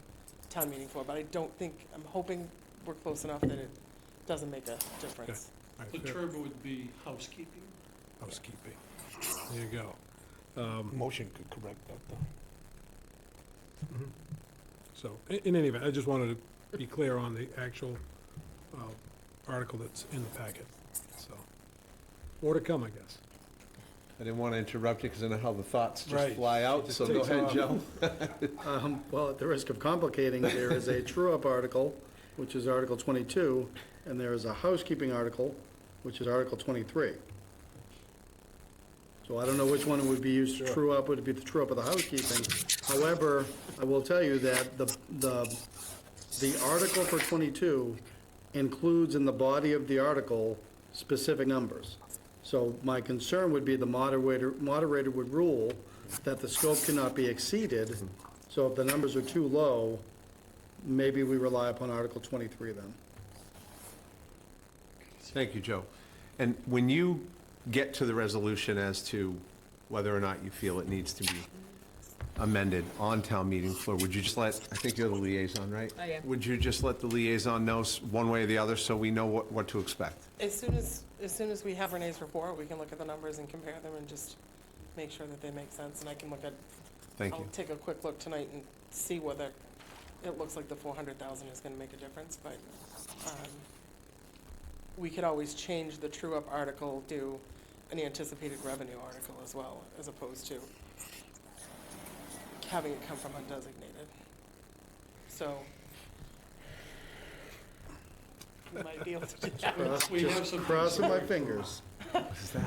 N: town meeting floor. But I'm hoping we're close enough that it doesn't make a difference.
B: All right,
M: The
B: fair.
M: turbo would be housekeeping.
B: Housekeeping. There you go.
D: Motion could correct that, though.
B: So, in any event, I just wanted to be clear on the actual article that's in the packet, so. More to come, I guess.
A: I didn't want to interrupt you because I know how the thoughts just
B: Right.
A: fly out,
B: Just
A: so go
B: takes
A: ahead,
B: off.
A: Joe.
F: Well, at the risk of complicating, there is a true-up article, which is Article 22, and there is a housekeeping article, which is Article 23. So I don't know which one would be used to true up, would it be the true up of the housekeeping? However, I will tell you that the article for 22 includes in the body of the article specific numbers. So my concern would be the moderator would rule that the scope cannot be exceeded. So if the numbers are too low, maybe we rely upon Article 23 then.
A: Thank you, Joe. And when you get to the resolution as to whether or not you feel it needs to be amended on town meeting floor, would you just I think you're the liaison, right?
H: I am.
A: Would you just let the liaison know one way or the other so we know what to expect?
N: As soon as we have Renee's report, we can look at the numbers and compare them and just make sure that they make sense. And I can look at,
A: Thank
N: I'll
A: you.
N: take a quick look tonight and see whether it looks like the 400,000 is gonna make a difference, but, we could always change the true-up article, do an anticipated revenue article as well, as opposed to having it come from undesignated. So, we might be able to do that.
M: We have some.
F: Crossing my fingers.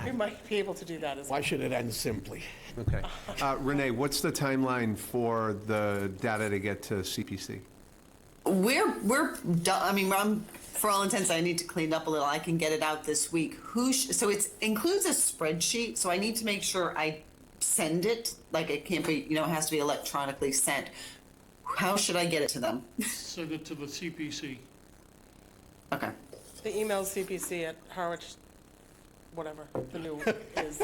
N: We might be able to do that as well.
D: Why should it end simply?
A: Okay. Renee, what's the timeline for the data to get to CPC?
L: We're done. I mean, for all intents, I need to clean up a little. I can get it out this week. So it includes a spreadsheet, so I need to make sure I send it. Like it can't be, it has to be electronically sent. How should I get it to them?
M: Send it to the CPC.
L: Okay.
N: The email CPC at Harwich, whatever the new is,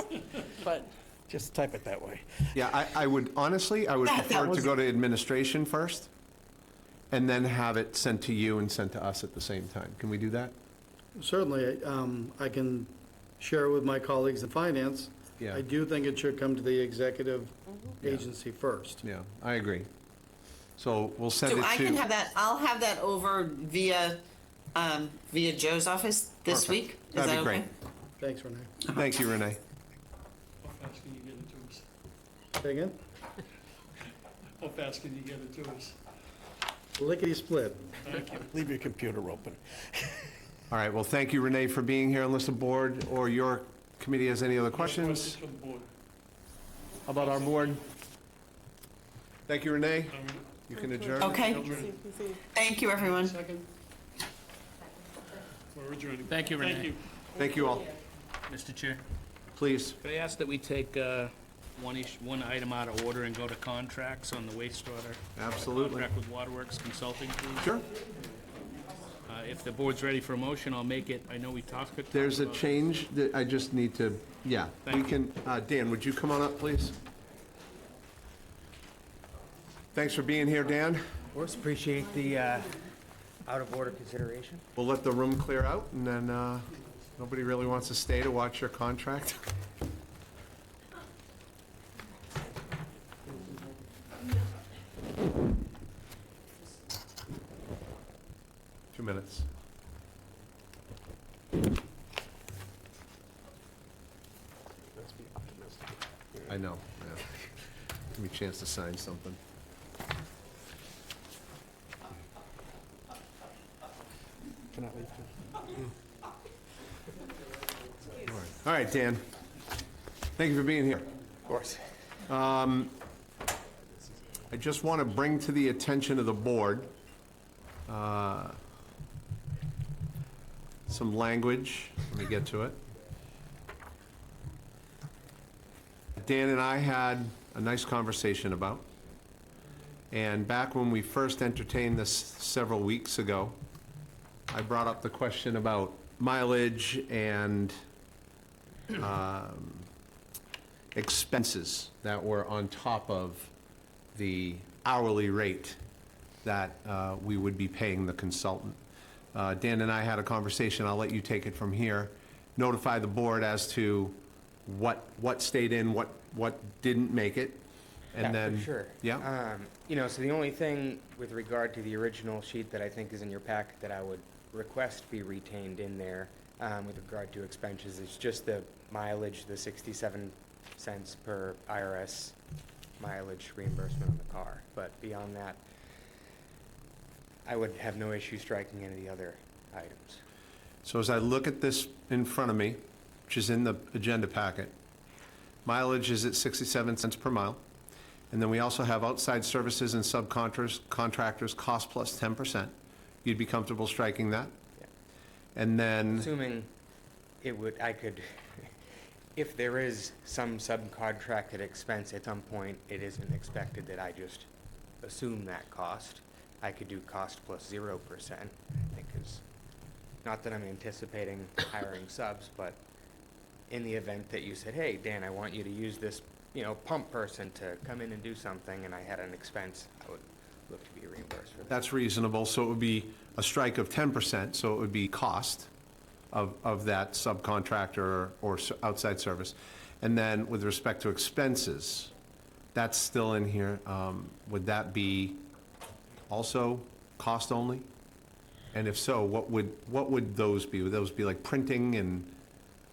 N: but
D: Just type it that way.
A: Yeah, I would, honestly, I would
L: That
A: prefer it to
L: was-
A: go to administration first, and then have it sent to you and sent to us at the same time. Can we do that?
F: Certainly, I can share with my colleagues in finance.
A: Yeah.
F: I do think it should come to the executive agency first.
A: Yeah, I agree. So we'll send
L: So
A: it
L: I can
A: to,
L: have that, I'll have that over via Joe's office this
A: Perfect.
L: week. Is
A: That'd be
L: that okay?
A: great.
F: Thanks, Renee.
A: Thank you, Renee.
M: How fast can you get it to us?
F: Say again?
M: How fast can you get it to us?
F: Lickety-split.
M: Thank you.
D: Leave your computer open.
A: All right, well, thank you, Renee, for being here, unless the board or your committee has any other questions.
M: Questions from the board?
A: How about our board? Thank you, Renee.
M: Um,
A: You can adjourn.
L: Okay.
N: CPC.
L: Thank you, everyone.
M: Second? We're adjourning.
C: Thank you, Renee.
M: Thank you.
A: Thank you all.
C: Mr. Chair,
A: Please.
C: could I ask that we take one item out of order and go to contracts on the wastewater?
A: Absolutely.
C: Contract with Waterworks Consulting, please?
A: Sure.
C: If the board's ready for a motion, I'll make it. I know we talked about.
A: There's a change that I just need to, yeah. We
C: Thank
A: can, Dan, would you come on up, please? Thanks for being here, Dan.
O: Of course, appreciate the out-of-order consideration.
A: We'll let the room clear out, and then nobody really wants to stay to watch your contract. Two minutes. I know, yeah. Give me a chance to sign something.
D: Can I leave too?
A: All right, Dan. Thank you for being here.
O: Of course.
A: I just want to bring to the attention of the board some language. Let me get to it. Dan and I had a nice conversation about. And back when we first entertained this several weeks ago, I brought up the question about mileage and expenses that were on top of the hourly rate that we would be paying the consultant. Dan and I had a conversation, I'll let you take it from here, notify the board as to what stayed in, what didn't make it, and
O: Yeah,
A: then...
O: for sure.
A: Yeah?
O: You know, so the only thing with regard to the original sheet that I think is in your packet that I would request be retained in there with regard to expenses is just the mileage, the 67 cents per IRS mileage reimbursement on the car. But beyond that, I would have no issue striking any of the other items.
A: So as I look at this in front of me, which is in the agenda packet, mileage is at 67 cents per mile. And then we also have outside services and subcontractors, cost plus 10%. You'd be comfortable striking that?
O: Yeah.
A: And then,
O: Assuming it would, I could, if there is some subcontracted expense at some point, it isn't expected that I just assume that cost. I could do cost plus 0%, I think is, not that I'm anticipating hiring subs, but in the event that you said, hey, Dan, I want you to use this, you know, pump person to come in and do something, and I had an expense, I would look to be reimbursed for that.
A: that's reasonable, so it would be a strike of 10%, so it would be cost of that subcontractor or outside service. And then with respect to expenses, that's still in here. Would that be also cost only? And if so, what would those be? Would those be like printing and?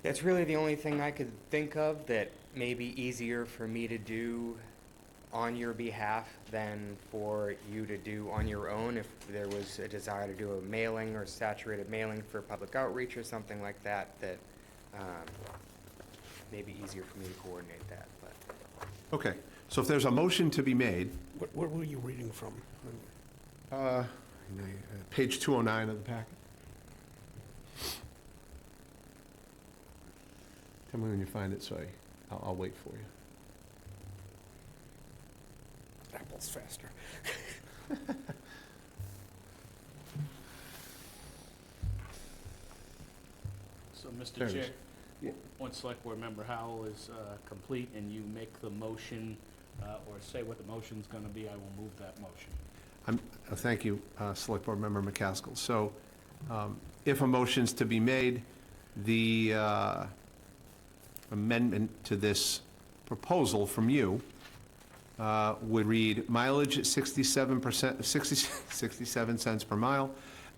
O: That's really the only thing I could think of that may be easier for me to do on your behalf than for you to do on your own if there was a desire to do a mailing or saturated mailing for public outreach or something like that, that may be easier for me to coordinate that, but.
A: Okay, so if there's a motion to be made,
D: What were you reading from?
A: page 209 of the packet. Tell me when you find it, so I'll wait for you.
D: Apple's faster.
C: So, Mr.
A: There it
C: Chair,
A: is. Yeah.
C: once Select Board Member Howell is complete and you make the motion or say what the motion's going to be, I will move that motion.
A: Thank you, Select Board Member McCaskill. So if a motion's to be made, the amendment to this proposal from you would read mileage at 67 cents per mile,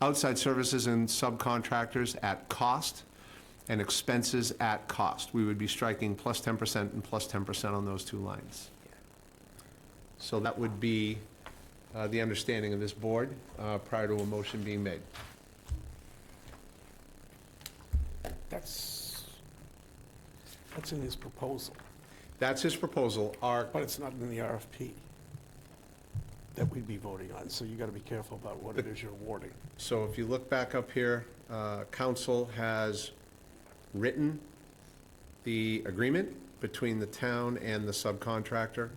A: outside services and subcontractors at cost, and expenses at cost. We would be striking plus 10% and plus 10% on those two lines. So that would be the understanding of this board prior to a motion being made.
D: That's in his proposal,
A: That's his proposal.
D: but it's not in the RFP that we'd be voting on, so you gotta be careful about what it is you're awarding.
A: So if you look back up here, council has written the agreement between the town and the subcontractor,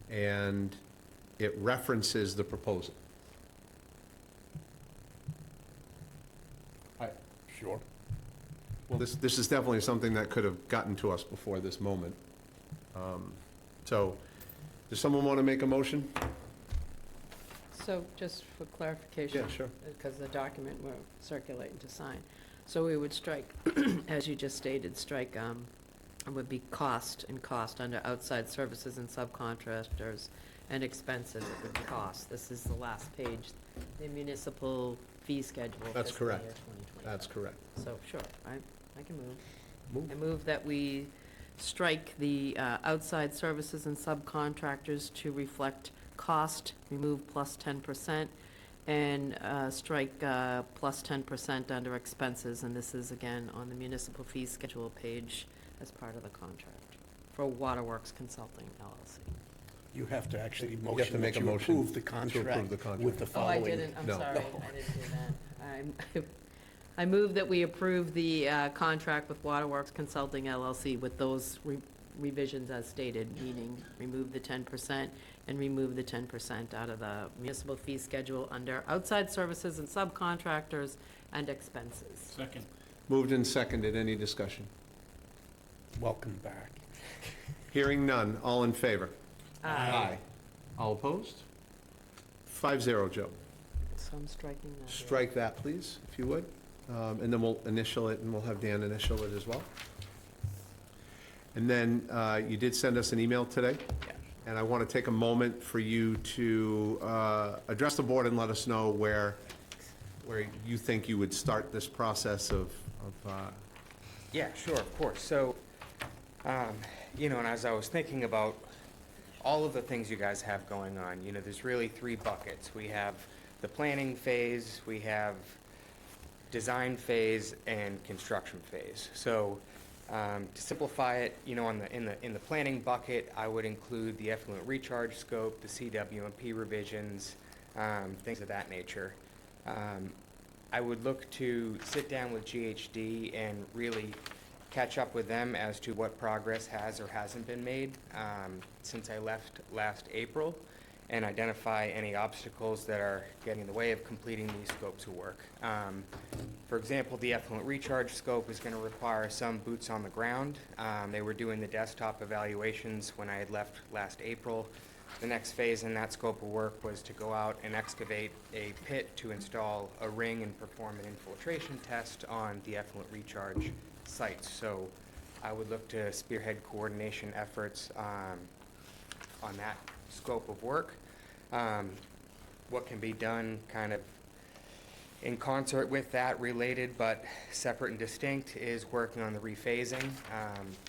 A: and it references the proposal.
D: Sure.
A: Well, this is definitely something that could have gotten to us before this moment. So, does someone want to make a motion?
H: So just for clarification.
A: Yeah, sure.
H: Because the document we're circulating to sign. So we would strike, as you just stated, strike, it would be cost and cost under outside services and subcontractors and expenses, it would be cost. This is the last page, the municipal fee schedule.
A: That's
H: fiscal year
A: correct.
H: 2025.
A: That's correct.
H: So, sure, I can move.
A: Move.
H: I move that we strike the outside services and subcontractors to reflect cost, remove plus 10%, and strike plus 10% under expenses, and this is again on the municipal fee schedule page as part of the contract for Waterworks Consulting LLC.
D: You have to actually
A: You have to
D: motion
A: make
D: that
A: a
D: you
A: motion
D: approve the
A: to approve the
D: contract
A: contract.
D: with the
H: Oh, I
D: following.
H: didn't, I'm
A: No.
H: sorry, I didn't do that. I move that we approve the contract with Waterworks Consulting LLC with those revisions as stated, meaning remove the 10% and remove the 10% out of the municipal fee schedule under outside services and subcontractors and expenses.
C: Second.
A: Moved and seconded. Any discussion?
D: Welcome back.
A: Hearing none. All in favor?
H: Aye.
A: All opposed? 5-0, Joe.
H: So I'm striking that. here.
A: Strike that, please, if you would. And then we'll initial it, and we'll have Dan initial it as well. And then you did send us an email today.
O: Yeah.
A: And I want to take a moment for you to address the board and let us know where you think you would start this process of
O: Yeah, sure, of course. So, you know, and as I was thinking about all of the things you guys have going on, you know, there's really three buckets. We have the planning phase, we have design phase, and construction phase. So, to simplify it, you know, in the planning bucket, I would include the effluent recharge scope, the CWMP revisions, things of that nature. I would look to sit down with GHD and really catch up with them as to what progress has or hasn't been made since I left last April, and identify any obstacles that are getting in the way of completing these scopes of work. For example, the effluent recharge scope is going to require some boots on the ground. They were doing the desktop evaluations when I had left last April. The next phase in that scope of work was to go out and excavate a pit to install a ring and perform an infiltration test on the effluent recharge sites. So I would look to spearhead coordination efforts on that scope of work. What can be done kind of in concert with that, related but separate and distinct, is working on the rephasing.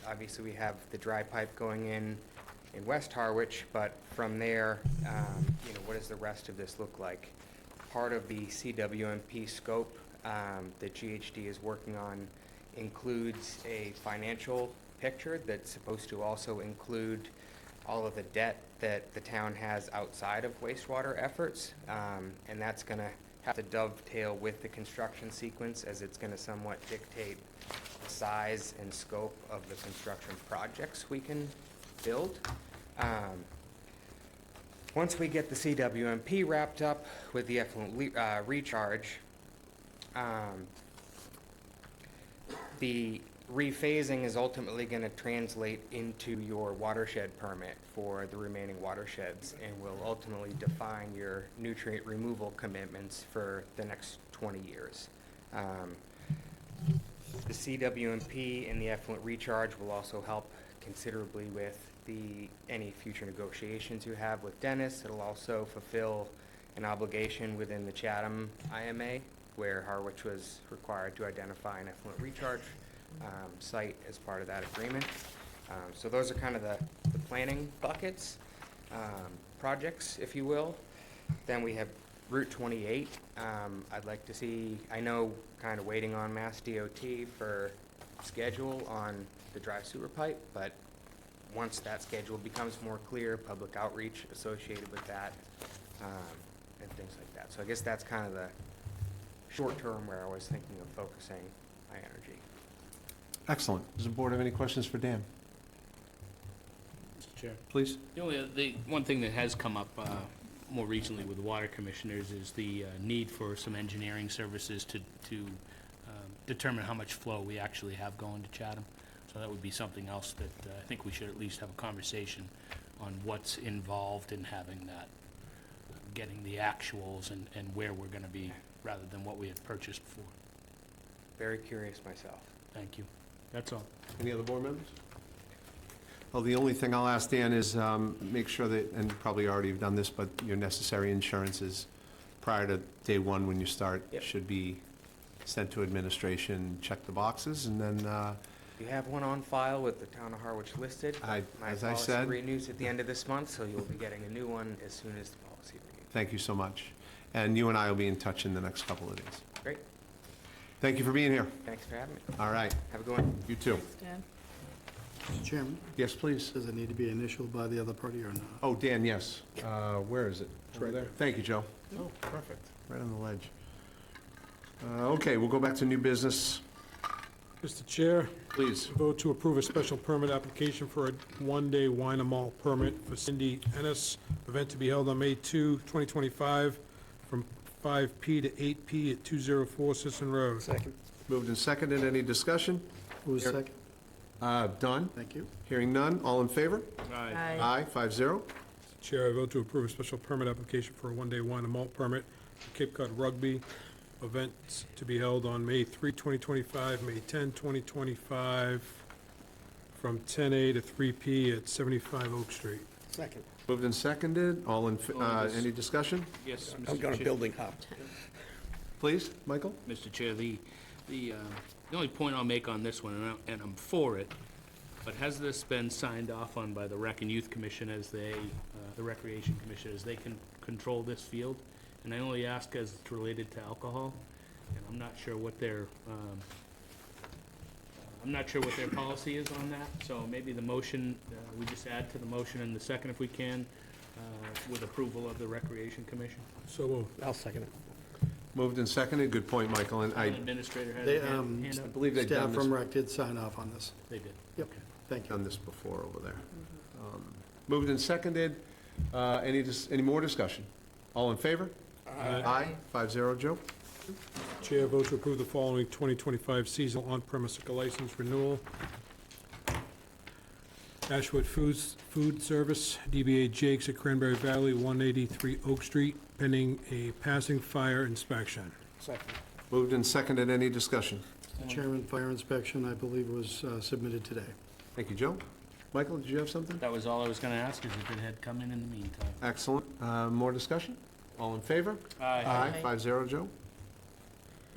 O: Obviously, we have the dry pipe going in West Harwich, but from there, you know, what does the rest of this look like? Part of the CWMP scope that GHD is working on includes a financial picture that's supposed to also include all of the debt that the town has outside of wastewater efforts, and that's going to have to dovetail with the construction sequence, as it's going to somewhat dictate the size and scope of the construction projects we can build. Once we get the CWMP wrapped up with the effluent recharge, the rephasing is ultimately going to translate into your watershed permit for the remaining watersheds, and will ultimately define your nutrient removal commitments for the next 20 years. The CWMP and the effluent recharge will also help considerably with any future negotiations you have with Dennis. It'll also fulfill an obligation within the Chatham IMA, where Harwich was required to identify an effluent recharge site as part of that agreement. So those are kind of the planning buckets, projects, if you will. Then we have Route 28. I'd like to see, I know, kind of waiting on Mass DOT for schedule on the dry sewer pipe, but once that schedule becomes more clear, public outreach associated with that, and things like that. So I guess that's kind of the short term where I was thinking of focusing my energy.
A: Excellent. Does the board have any questions for Dan?
C: Mr. Chair.
A: Please.
C: The one thing that has come up more recently with the water commissioners is the need for some engineering services to determine how much flow we actually have going to Chatham. So that would be something else that I think we should at least have a conversation on what's involved in having that getting the actuals and where we're gonna be, rather than what we had purchased for.
O: Very curious myself.
C: Thank you. That's all.
A: Any other board members? Well, the only thing I'll ask Dan is make sure that, and you probably already have done this, but your necessary insurances prior to day one when you start
O: Yep.
A: should be sent to administration, check the boxes, and then,
O: You have one on file with the town of Harwich listed. My
A: as I
O: policy
A: said,
O: renews at the end of this month, so you'll be getting a new one as soon as the policy renews.
A: thank you so much. And you and I will be in touch in the next couple of days.
O: Great,
A: Thank you for being here.
O: thanks for having me.
A: All right,
O: Have a good one.
A: you too.
J: Dan?
F: Mr. Chairman,
A: Yes, please.
F: does it need to be initialed by the other party or not?
A: Oh, Dan, yes. Where is it? Over there. Thank you, Joe. Oh, perfect. Right on the ledge. Okay, we'll go back to new business.
B: Mr. Chair,
A: Please.
B: vote to approve a special permit application for a one-day wine and malt permit for Cindy Ennis, event to be held on May 2, 2025, from 5 p. to 8 p. at 204 Sisson Road.
D: Second.
A: Moved and seconded. Any discussion?
F: Who's
A: Here.
F: second?
A: Done?
F: Thank you.
A: Hearing none. All in favor?
J: Aye.
A: Aye, 5-0.
B: Mr. Chair, I vote to approve a special permit application for a one-day wine and malt permit for Cape Cod Rugby, events to be held on May 3, 2025, May 10, 2025, from 10 a. to 3 p. at 75 Oak Street.
D: Second.
A: Moved and seconded. All in, any discussion?
C: Yes,
D: I'm
C: Mr.
D: going to
C: Chair.
D: building hop.
A: Please, Michael?
C: Mr. Chair, the only point I'll make on this one, and I'm for it, but has this been signed off on by the Rec and Youth Commission as they, the Recreation Commission, as they can control this field? And I only ask as it's related to alcohol, and I'm not sure what their, policy is on that, so maybe the motion, we just add to the motion in the second if we can, with approval of the Recreation Commission.
B: So moved.
D: I'll second it.
A: Moved and seconded. Good point, Michael. And
C: Town
A: I
C: administrator has
F: They,
C: a hand
A: I
C: up?
A: believe they've
F: Staff
A: done this,
F: from Rec did sign off on this.
C: They did.
F: Yep.
C: Okay.
F: Thank you.
A: done this before over there. Moved and seconded. Any more discussion? All in favor? Aye. 5-0, Joe?
B: Chair votes to approve the following 2025 seasonal on-premise liquor license renewal. Ashwood Food Service, DBA Jake's at Cranberry Valley, 183 Oak Street, pending a passing fire inspection.
D: Second.
A: Moved and seconded. Any discussion?
F: Mr. Chairman, fire inspection, I believe, was submitted today.
A: Thank you, Joe. Michael, did you have something?
C: That was all I was gonna ask, is if it had come in the meantime.
A: Excellent. More discussion? All in favor? Aye. 5-0, Joe?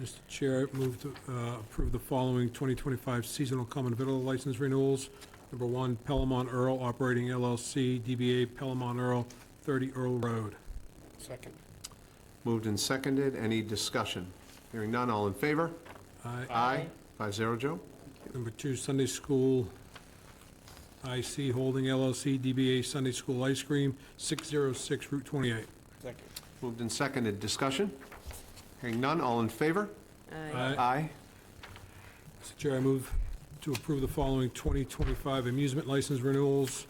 B: Mr. Chair, move to approve the following 2025 seasonal common victual license renewals. Number 1, Pellamon Earl Operating LLC, DBA Pellamon Earl, 30 Earl Road.
D: Second.
A: Moved and seconded. Any discussion? Hearing none. All in favor?
B: Aye.
A: 5-0, Joe?
B: Number 2, Sunday School IC Holding LLC, DBA Sunday School Ice Cream, 606 Route 28.
D: Second.
A: Moved and seconded. Discussion? Hearing none. All in favor? Aye.
B: Mr. Chair, I move to approve the following 2025 amusement license renewals.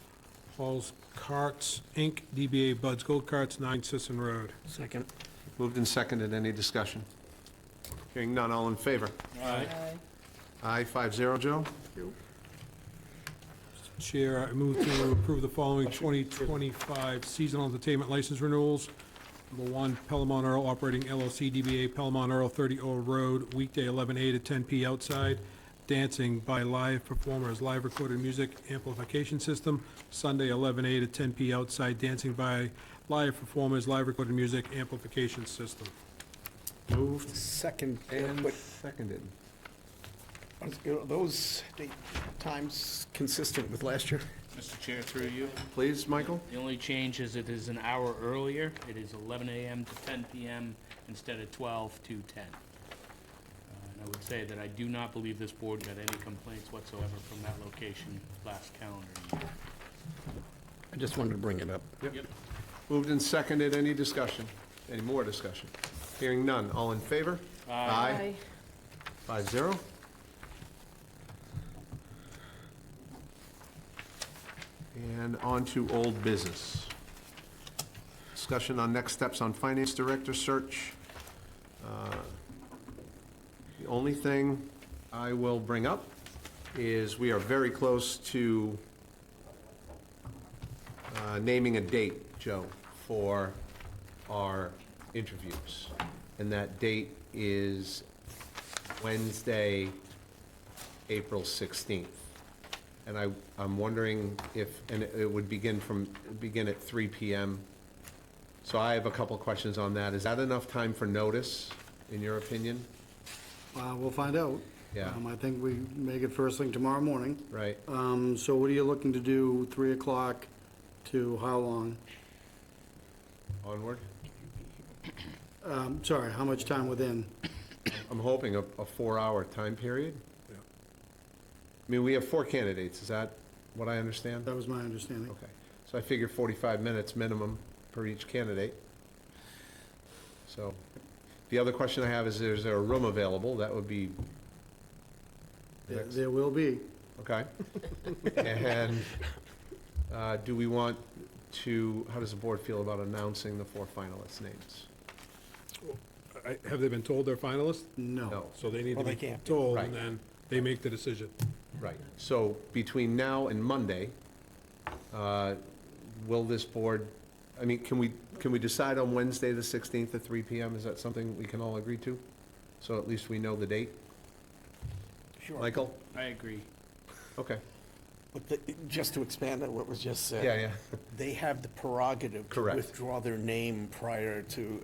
B: Hall's Carts, Inc., DBA Bud's Gold Carts, 9 Sisson Road.
D: Second.
A: Moved and seconded. Any discussion? Hearing none. All in favor?
C: Aye.
A: Aye. 5-0, Joe?
B: Chair, I move to approve the following 2025 seasonal entertainment license renewals. Number 1, Pellamon Earl Operating LLC, DBA Pellamon Earl, 30 Old Road, weekday 11 a to 10 p. outside. Dancing by live performers, live recorded music amplification system. Sunday 11 a to 10 p. outside. Dancing by live performers, live recorded music amplification system.
A: Moved
D: Second.
A: and
D: But,
A: seconded.
D: are those date times consistent with last year?
C: Mr. Chair, through you.
A: Please, Michael?
C: The only change is it is an hour earlier. It is 11 a.m. to 10 p.m. instead of 12 to 10. And I would say that I do not believe this board got any complaints whatsoever from that location last calendar year.
D: I just wanted to bring it up.
C: Yep.
A: Moved and seconded. Any discussion? Any more discussion? Hearing none. All in favor? Aye. 5-0. And on to old business. Discussion on next steps on finance director search. The only thing I will bring up is we are very close to naming a date, Joe, for our interviews. And that date is Wednesday, April 16th. And I'm wondering if, and it would begin at 3 PM. So I have a couple questions on that. Is that enough time for notice, in your opinion?
F: We'll find out.
A: Yeah.
F: I think we make it first thing tomorrow morning.
A: Right?
F: So what are you looking to do, 3 o'clock to how long?
A: Onward?
F: Sorry, how much time within?
A: I'm hoping a 4-hour time period.
B: Yeah.
A: I mean, we have 4 candidates, is that what I understand?
F: That was my understanding.
A: Okay, so I figure 45 minutes minimum per each candidate. So, the other question I have is there a room available? That would be,
F: There will be.
A: okay. And do we want to, how does the board feel about announcing the 4 finalists' names?
B: Have they been told they're finalists?
F: No.
B: So they need to
D: Well, they
B: be
D: can't be.
B: told,
A: Right.
B: and then they make the decision.
A: Right, so between now and Monday, will this board, I mean, can we decide on Wednesday, the 16th at 3 PM? Is that something we can all agree to? So at least we know the date?
D: Sure.
A: Michael?
C: I agree.
A: Okay,
D: But just to expand on what was just said.
A: yeah,
D: They have the prerogative to
A: Correct.
D: withdraw their name prior to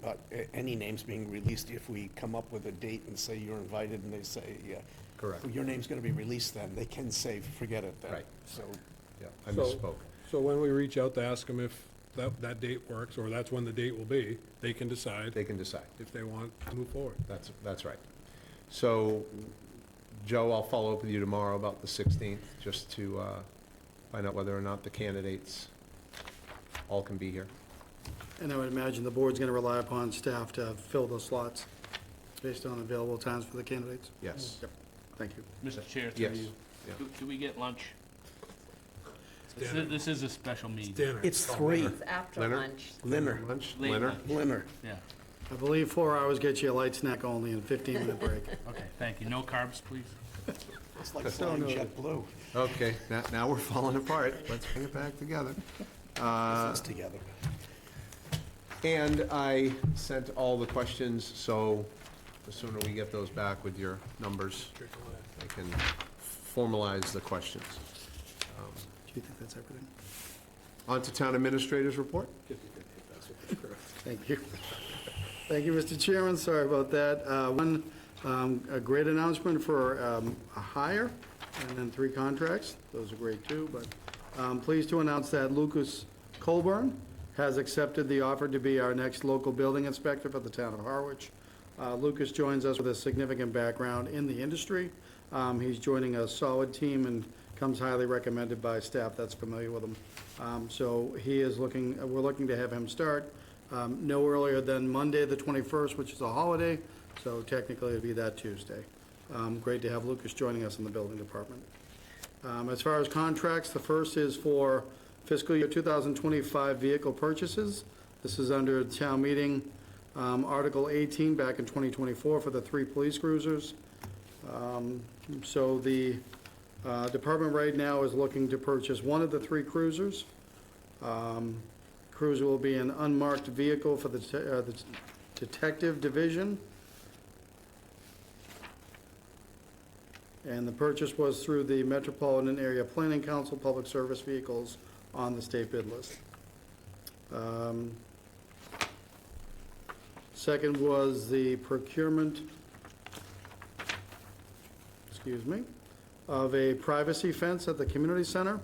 D: any names being released. If we come up with a date and say you're invited, and they say,
A: correct,
D: your name's going to be released then, they can say, forget it then.
A: Right.
D: So
A: yeah, I
B: So-
A: misspoke.
B: So when we reach out to ask them if that date works, or that's when the date will be, they can decide
A: They can decide.
B: if they want to move forward.
A: That's right. So, Joe, I'll follow up with you tomorrow about the 16th, just to find out whether or not the candidates all can be here.
F: And I would imagine the board's going to rely upon staff to fill those slots based on available times for the candidates.
A: Yes.
F: Yep. Thank you.
C: Mr. Chair, through
A: Yes.
C: you.
A: Yeah.
C: Do we get lunch?
B: Dinner.
C: This is a special meeting.
B: Dinner.
D: it's 3.
H: It's after
A: Leonard?
H: lunch.
D: Linner.
A: Lunch?
C: Late
A: Leonard?
C: lunch.
D: Linner.
C: Yeah,
F: I believe 4 hours gets you a light snack only and 15-minute break.
C: okay, thank you. No carbs, please?
D: It's like flying JetBlue.
A: Okay, now we're falling apart. Let's bring it back together.
D: This is together.
A: And I sent all the questions, so the sooner we get those back with your numbers, I can formalize the questions.
F: Do you think that's everything?
A: On to town administrators report.
F: Thank you. Thank you, Mr. Chairman. Sorry about that. A great announcement for a hire and then 3 contracts. Those are great too, but I'm pleased to announce that Lucas Colburn has accepted the offer to be our next local building inspector for the town of Harwich. Lucas joins us with a significant background in the industry. He's joining a solid team and comes highly recommended by staff that's familiar with him. So we're looking to have him start no earlier than Monday, the 21st, which is a holiday, so technically it'd be that Tuesday. Great to have Lucas joining us in the building department. As far as contracts, the first is for fiscal year 2025 vehicle purchases. This is under town meeting, Article 18 back in 2024 for the 3 police cruisers. So the department right now is looking to purchase 1 of the 3 cruisers. Cruiser will be an unmarked vehicle for the detective division. And the purchase was through the Metropolitan Area Planning Council Public Service Vehicles on the state bid list. Second was the procurement, of a privacy fence at the community center.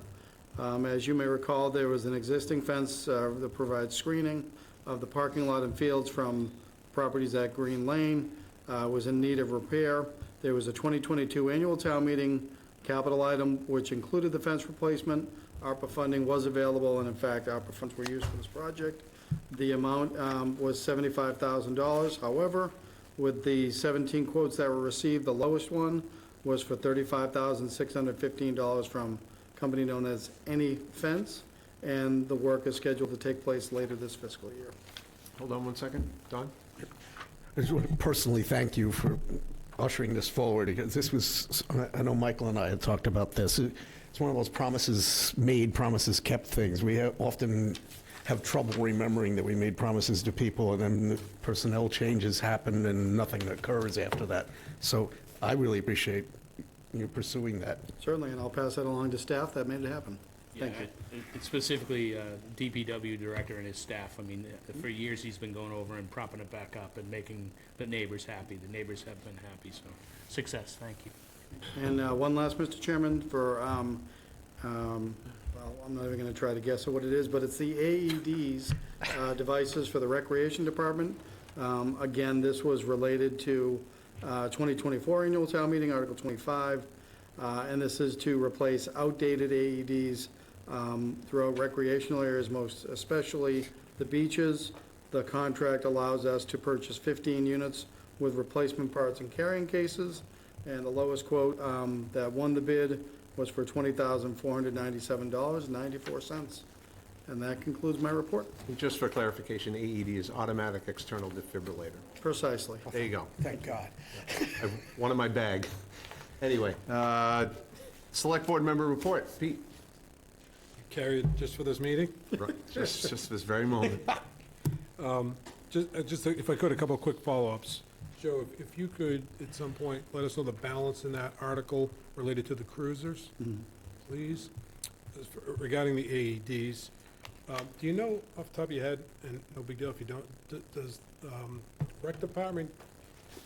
F: As you may recall, there was an existing fence that provides screening of the parking lot and fields from properties at Green Lane, was in need of repair. There was a 2022 annual town meeting capital item which included the fence replacement. ARPA funding was available, and in fact, ARPA funds were used for this project. The amount was $75,000. However, with the 17 quotes that were received, the lowest one was for $35,615 from a company known as Any Fence, and the work is scheduled to take place later this fiscal year.
A: Hold on one second. Don?
D: I just want to personally thank you for ushering this forward, because this was, I know Michael and I had talked about this. It's one of those promises made, promises kept things. We have often have trouble remembering that we made promises to people, and then the personnel changes happen and nothing occurs after that. So I really appreciate you pursuing that.
F: Certainly, and I'll pass that along to staff that made it happen. Thank you.
C: And specifically, DPW director and his staff, I mean, for years, he's been going over and propping it back up and making the neighbors happy. The neighbors have been happy, so success, thank you.
F: And one last, Mr. Chairman, for, well, I'm not even going to try to guess what it is, but it's the AEDs devices for the Recreation Department. Again, this was related to 2024 Annual Town Meeting, Article 25, and this is to replace outdated AEDs throughout recreational areas, most especially the beaches. The contract allows us to purchase 15 units with replacement parts and carrying cases, and the lowest quote that won the bid was for $20,497.94. And that concludes my report.
A: Just for clarification, AED is automatic external defibrillator.
F: Precisely.
A: There you go.
D: Thank God.
A: One in my bag. Anyway, Select Board member report. Pete?
B: Carry it just for this meeting?
A: Right, just this very moment.
B: Just if I could, a couple of quick follow-ups. Joe, if you could, at some point, let us know the balance in that article related to the cruisers, please. Regarding the AEDs, do you know off the top of your head, and no big deal if you don't, does Rec Department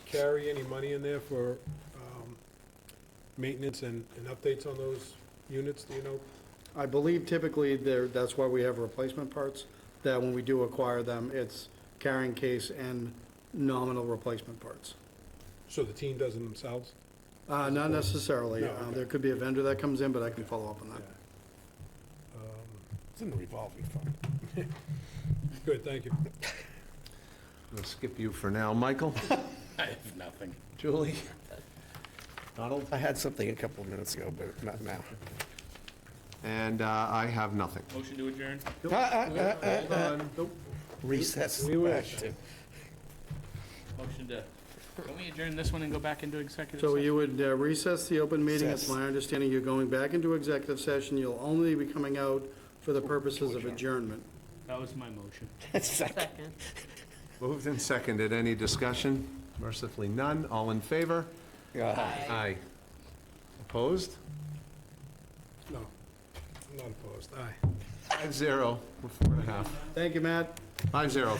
B: carry any money in there for maintenance and updates on those units, do you know?
F: I believe typically that's why we have replacement parts, that when we do acquire them, it's carrying case and nominal replacement parts.
B: So the team does it themselves?
F: Not necessarily.
B: No, okay.
F: There could be a vendor that comes in, but I can follow up on that.
B: It's in the revolving fund. Good, thank you.
A: I'll skip you for now. Michael?
C: I have nothing.
A: Julie? Donald?
D: I had something a couple of minutes ago, but not now.
A: And I have nothing.
C: Motion to adjourn?
A: Hold on.
D: Recess.
B: We wish.
C: Motion to, can we adjourn this one and go back into executive
F: So
C: session?
F: you would recess the open meeting. It's
D: Recess.
F: my understanding you're going back into executive session. You'll only be coming out for the purposes of adjournment.
C: That was my motion.
H: Second.
A: Moved and seconded. Any discussion? Mercifully none. All in favor? Aye. Opposed?
B: No, I'm not opposed, aye.
A: 5-0, 4.5.
F: Thank you, Matt.
A: 5-0.